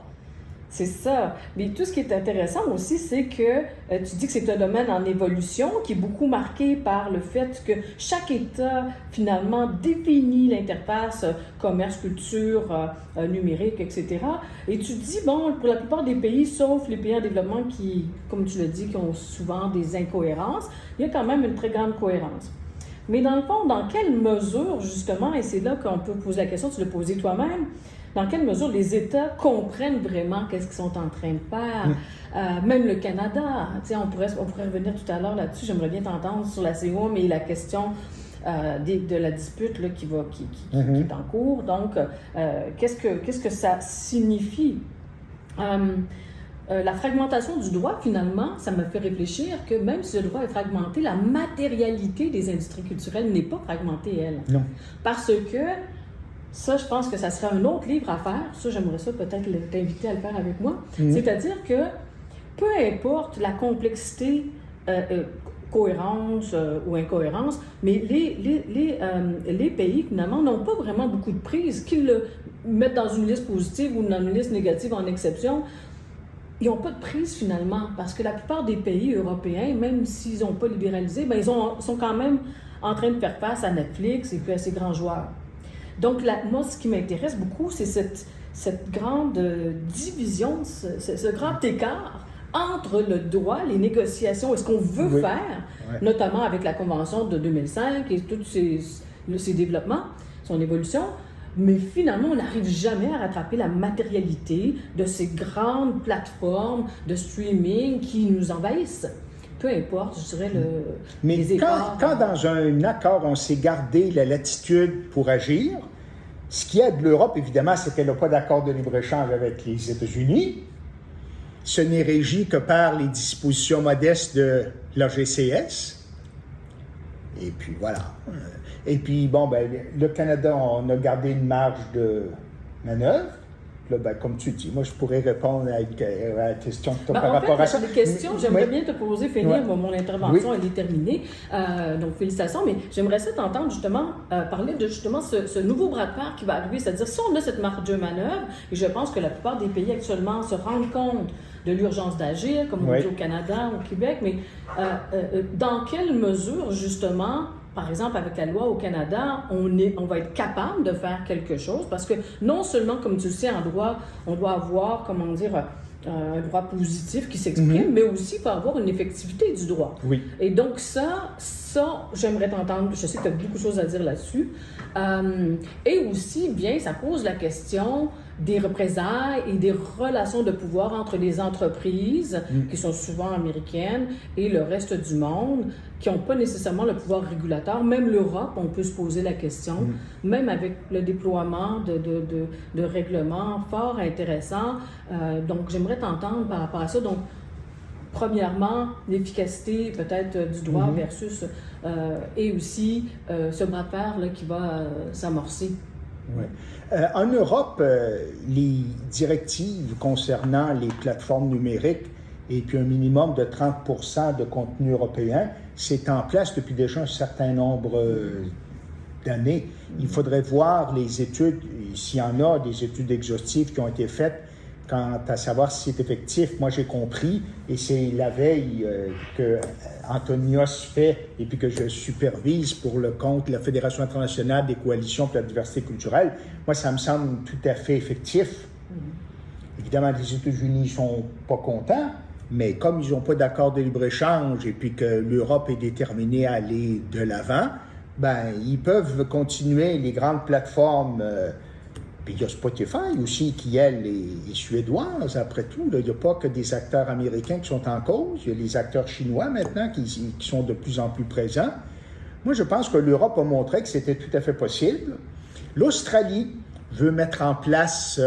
C'est ça. Mais tout ce qui est intéressant aussi, c'est que tu dis que c'est un domaine en évolution qui est beaucoup marqué par le fait que chaque État, finalement, définit l'interface commerce, culture, numérique, etc. Et tu dis, bon, pour la plupart des pays, sauf les pays en développement qui, comme tu l'as dit, qui ont souvent des incohérences, il y a quand même une très grande cohérence. Mais dans le fond, dans quelle mesure, justement, et c'est là qu'on peut poser la question, tu l'as posée toi-même, dans quelle mesure les États comprennent vraiment qu'est-ce qu'ils sont en train de faire. Même le Canada, on pourrait revenir tout à l'heure là-dessus, j'aimerais bien t'entendre sur la COM et la question de la dispute là, qui est en cours. Donc, qu'est-ce que ça signifie? La fragmentation du droit, finalement, ça me fait réfléchir que même si le droit est fragmenté, la matérialité des industries culturelles n'est pas fragmentée, elle. Non. Parce que ça, je pense que ça serait un autre livre à faire. Ça, j'aimerais ça peut-être t'inviter à le faire avec moi. C'est-à-dire que peu importe la complexité, cohérence ou incohérence, mais les pays, finalement, n'ont pas vraiment beaucoup de prise. Qu'ils le mettent dans une liste positive ou dans une liste négative en exception, ils n'ont pas de prise, finalement, parce que la plupart des pays européens, même s'ils n'ont pas libéralisé, ben, ils sont quand même en train de faire face à Netflix et puis à ces grands joueurs. Donc, moi, ce qui m'intéresse beaucoup, c'est cette grande division, ce grand écart entre le droit, les négociations et ce qu'on veut faire, notamment avec la Convention de 2005 et tous ces développements, son évolution. Mais finalement, on n'arrive jamais à rattraper la matérialité de ces grandes plateformes de streaming qui nous envahissent. Peu importe, je dirais, les efforts. Mais quand dans un accord, on s'est gardé la latitude pour agir, ce qui aide l'Europe, évidemment, c'est qu'elle n'a pas d'accord de libre-échange avec les États-Unis. Ce n'est régi que par les dispositions modestes de l'AGCS. Et puis, voilà. Et puis, bon, ben, le Canada, on a gardé une marge de manœuvre. là, ben, comme tu dis, moi, je pourrais répondre à la question que tu as par en rapport fait, à ça. les questions, j'aimerais bien te poser, finir mon intervention, elle est terminée. Donc, félicitations, mais j'aimerais ça t'entendre justement parler de justement ce nouveau bras de fer qui va arriver, c'est-à-dire si on a cette marge de manœuvre, et je pense que la plupart des pays actuellement se rendent compte de l'urgence d'agir, comme on dit au Canada, au Québec, mais dans quelle mesure, justement, par exemple, avec la loi au Canada, on va être capable de faire quelque chose, parce que non seulement, comme tu le sais, en droit, on doit avoir, comment dire, un droit positif qui s'exprime, mais aussi il faut avoir une effectivité du droit. Oui. Et donc ça, j'aimerais t'entendre, je sais que tu as beaucoup de choses à dire là-dessus. Et aussi, bien, ça pose la question des représailles et des relations de pouvoir entre les entreprises, qui sont souvent américaines, et le reste du monde, qui n'ont pas nécessairement le pouvoir régulateur. Même l'Europe, on peut se poser la question, même avec le déploiement de règlements fort intéressants. Donc, j'aimerais t'entendre par rapport à ça. Donc, premièrement, l'efficacité peut-être du droit versus, et aussi ce bras de fer là, qui va s'amorcer. Oui. En Europe, les directives concernant les plateformes numériques et puis un minimum de 30% de contenu européen, c'est en place depuis déjà un certain nombre d'années. Il faudrait voir les études, s'il y en a, des études exhaustives qui ont été faites quant à savoir si c'est effectif. Moi, j'ai compris, et c'est la veille que Antonios fait et puis que je supervise pour le compte de la Fédération internationale des coalitions pour la diversité culturelle. Moi, ça me semble tout à fait effectif. Évidemment, les États-Unis ne sont pas contents, mais comme ils n'ont pas d'accord de libre-échange et puis que l'Europe est déterminée à aller de l'avant, ben, ils peuvent continuer les grandes plateformes. Puis il y a Spotify aussi, qui, elle, est suédoise, après tout. Là. Il n'y a pas que des acteurs américains qui sont en cause. Il y a les acteurs chinois maintenant qui sont de plus en plus présents. Moi, je pense que l'Europe a montré que c'était tout à fait possible. L'Australie veut mettre en place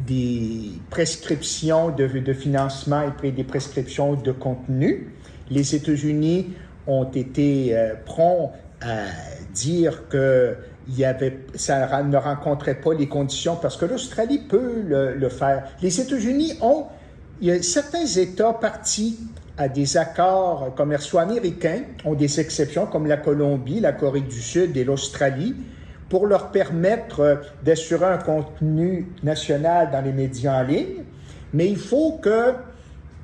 des prescriptions de financement et puis des prescriptions de contenu. Les États-Unis ont été prompts à dire que ça ne rencontrait pas les conditions parce que l'Australie peut le faire. Les États-Unis il y a certains États partis à des accords commerciaux américains, ont des exceptions comme la Colombie, la Corée du Sud et l'Australie, pour leur permettre d'assurer un contenu national dans les médias en ligne, mais il faut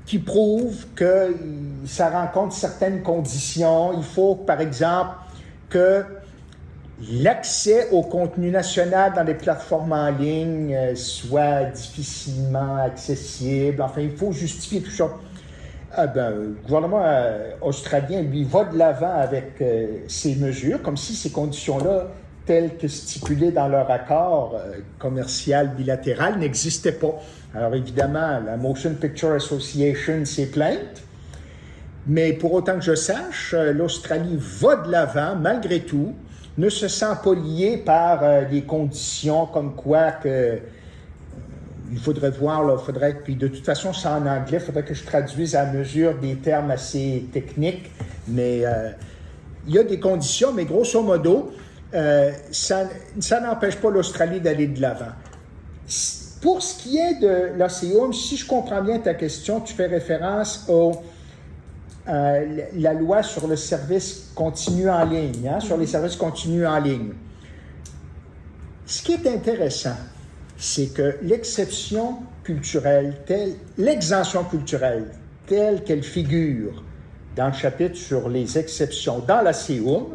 qu'ils prouvent que ça rencontre certaines conditions. Il faut, par exemple, que l'accès au contenu national dans les plateformes en ligne soit difficilement accessible. Enfin, il faut justifier tout ça. Le gouvernement australien, lui, va de l'avant avec ces mesures, comme si ces conditions-là, telles que stipulées dans leur accord commercial bilatéral, n'existaient pas. Alors, évidemment, la Motion Picture Association s'est plainte, mais pour autant que je sache, l'Australie va de l'avant, malgré tout, ne se sent pas lié par des conditions comme quoi que il faudrait voir, puis de toute façon, c'est en anglais, il faudrait que je traduise à mesure des termes assez techniques, mais il y a des conditions, mais grosso modo, ça n'empêche pas l'Australie d'aller de l'avant. Pour ce qui est de l'ACOM, si je comprends bien ta question, tu fais référence la loi sur le service continu en ligne, sur les services continus en ligne. Ce qui est intéressant, c'est que l'exception culturelle, l'exemption culturelle, telle qu'elle figure dans le chapitre sur les exceptions dans la CEUM,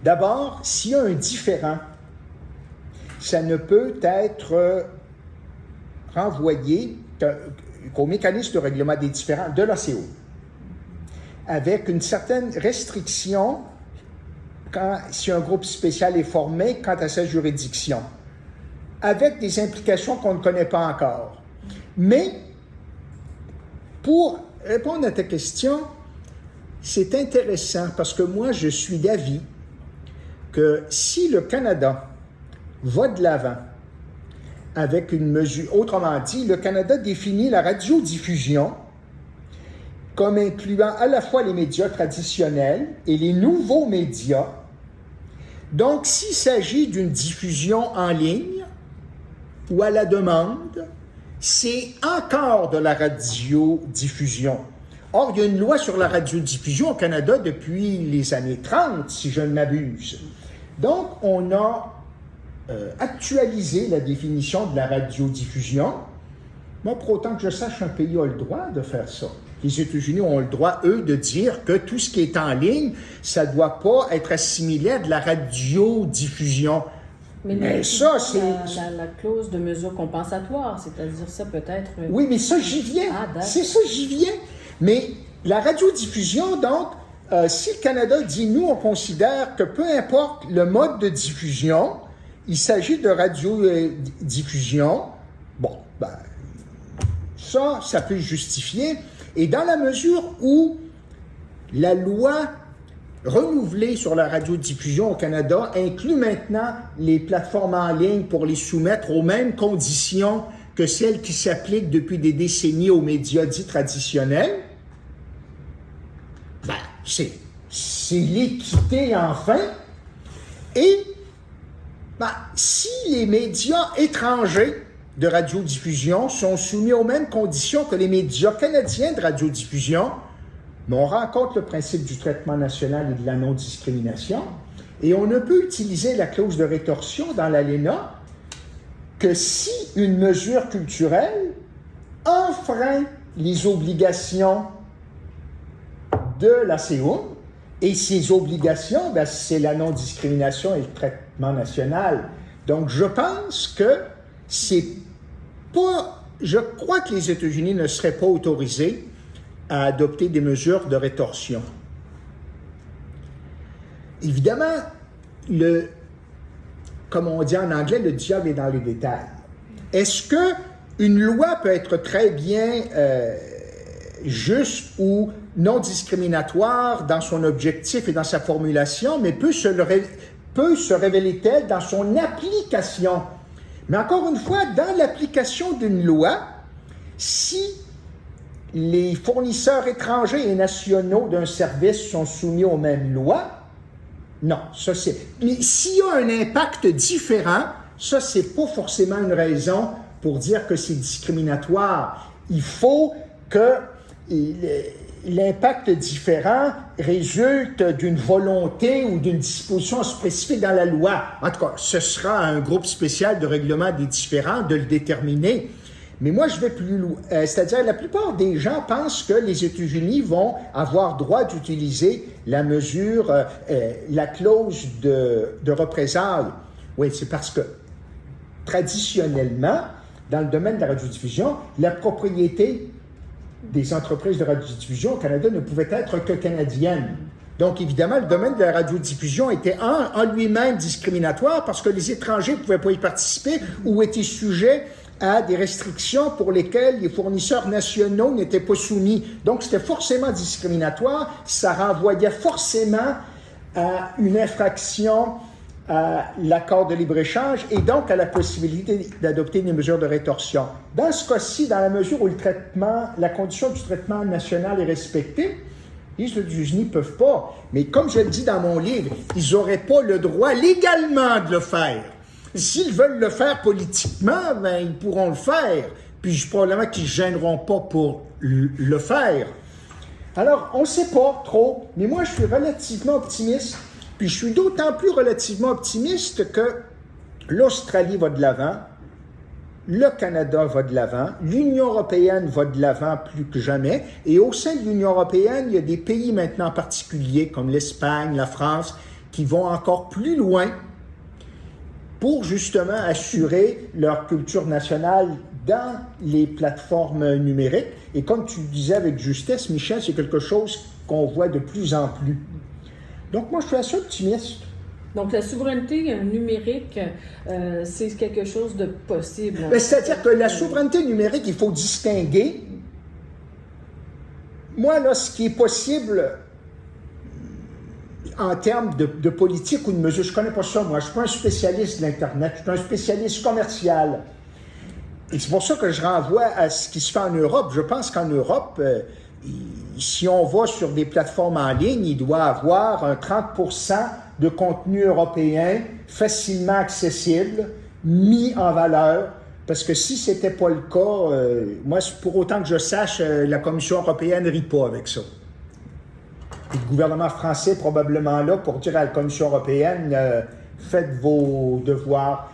d'abord, s'il y a un différend, ça ne peut être renvoyé qu'au mécanisme de règlement des différends de la CEUM, avec une certaine restriction si un groupe spécial est formé quant à sa juridiction, avec des implications qu'on ne connaît pas encore. Mais, pour répondre à ta question, c'est intéressant parce que moi, je suis d'avis que si le Canada va de l'avant avec une mesure, autrement dit, le Canada définit la radiodiffusion comme incluant à la fois les médias traditionnels et les nouveaux médias. Donc, s'il s'agit d'une diffusion en ligne, ou à la demande, c'est encore de la radiodiffusion. Or, il y a une loi sur la radiodiffusion au Canada depuis les années 30, si je ne m'abuse. Donc, on a actualisé la définition de la radiodiffusion. Moi, pour autant que je sache, un pays a le droit de faire ça. Les États-Unis ont le droit, eux, de dire que tout ce qui est en ligne, ça ne doit pas être assimilé à de la radiodiffusion. Mais ça, c'est... La clause de mesure compensatoire, c'est-à-dire ça peut-être... Oui, mais ça, j'y viens. C'est ça, j'y viens. Mais la radiodiffusion, donc, si le Canada dit, nous, on considère que peu importe le mode de diffusion, il s'agit de radiodiffusion, bon, ben, ça peut justifier. Et dans la mesure où la loi renouvelée sur la radiodiffusion au Canada inclut maintenant les plateformes en ligne pour les soumettre aux mêmes conditions que celles qui s'appliquent depuis des décennies aux médias dits traditionnels, ben, c'est l'équité enfin. Et ben, si les médias étrangers de radiodiffusion sont soumis aux mêmes conditions que les médias canadiens de radiodiffusion, mais on rencontre le principe du traitement national et de la non-discrimination, et on ne peut utiliser la clause de rétorsion dans l'ALENA que si une mesure culturelle enfreint les obligations de la CEUM, et ces obligations, ben, c'est la non-discrimination et le traitement national. Donc, je pense que c'est pas... Je crois que les États-Unis ne seraient pas autorisés à adopter des mesures de rétorsion. Évidemment, comme on dit en anglais, le diable est dans les détails. Est-ce qu'une loi peut être très bien juste ou non discriminatoire dans son objectif et dans sa formulation, mais peut se révéler telle dans son application? Mais encore une fois, dans l'application d'une loi, si les fournisseurs étrangers et nationaux d'un service sont soumis aux mêmes lois, non, ça c'est... Mais s'il y a un impact différent, ça c'est pas forcément une raison pour dire que c'est discriminatoire. Il faut que l'impact différent résulte d'une volonté ou d'une disposition spécifique dans la loi. En tout cas, ce sera un groupe spécial de règlement des différends de le déterminer. Mais moi, je vais plus loin. C'est-à-dire, la plupart des gens pensent que les États-Unis vont avoir droit d'utiliser la mesure, la clause de représailles. Oui, c'est parce que, traditionnellement, dans le domaine de la radiodiffusion, la propriété des entreprises de radiodiffusion au Canada ne pouvait être que canadienne. Donc, évidemment, le domaine de la radiodiffusion était en lui-même discriminatoire parce que les étrangers ne pouvaient pas y participer ou étaient sujets à des restrictions pour lesquelles les fournisseurs nationaux n'étaient pas soumis. Donc, c'était forcément discriminatoire. Ça renvoyait forcément à une infraction à l'accord de libre-échange et donc à la possibilité d'adopter des mesures de rétorsion. Dans ce cas-ci, dans la mesure où la condition du traitement national est respectée, les États-Unis ne peuvent pas. Mais comme je le dis dans mon livre, ils n'auraient pas le droit légalement de le faire. S'ils veulent le faire politiquement, ben, ils pourront le faire. Puis probablement qu'ils ne se gêneront pas pour le faire. Alors, on ne sait pas trop, mais moi, je suis relativement optimiste. Puis je suis d'autant plus relativement optimiste que l'Australie va de l'avant, le Canada va de l'avant, l'Union européenne va de l'avant plus que jamais, et au sein de l'Union européenne, il y a des pays maintenant particuliers comme l'Espagne, la France, qui vont encore plus loin pour justement assurer leur culture nationale dans les plateformes numériques. Et comme tu disais avec justesse, Michel, c'est quelque chose qu'on voit de plus en plus. Donc, moi, je suis assez optimiste. Donc, la souveraineté numérique, c'est quelque chose de possible. C'est-à-dire que la souveraineté numérique, il faut distinguer. Moi, là, ce qui est possible en termes de politique ou de mesure, je ne connais pas ça, moi. Je ne suis pas un spécialiste de l'Internet, je suis un spécialiste commercial. Et c'est pour ça que je renvoie à ce qui se fait en Europe. Je pense qu'en Europe... si on va sur des plateformes en ligne, il doit avoir un 30% de contenu européen facilement accessible, mis en valeur Parce que si c'était pas le cas, moi, pour autant que je sache, la Commission européenne ne rit pas avec ça. Et le gouvernement français est probablement là pour dire à la Commission européenne, faites vos devoirs.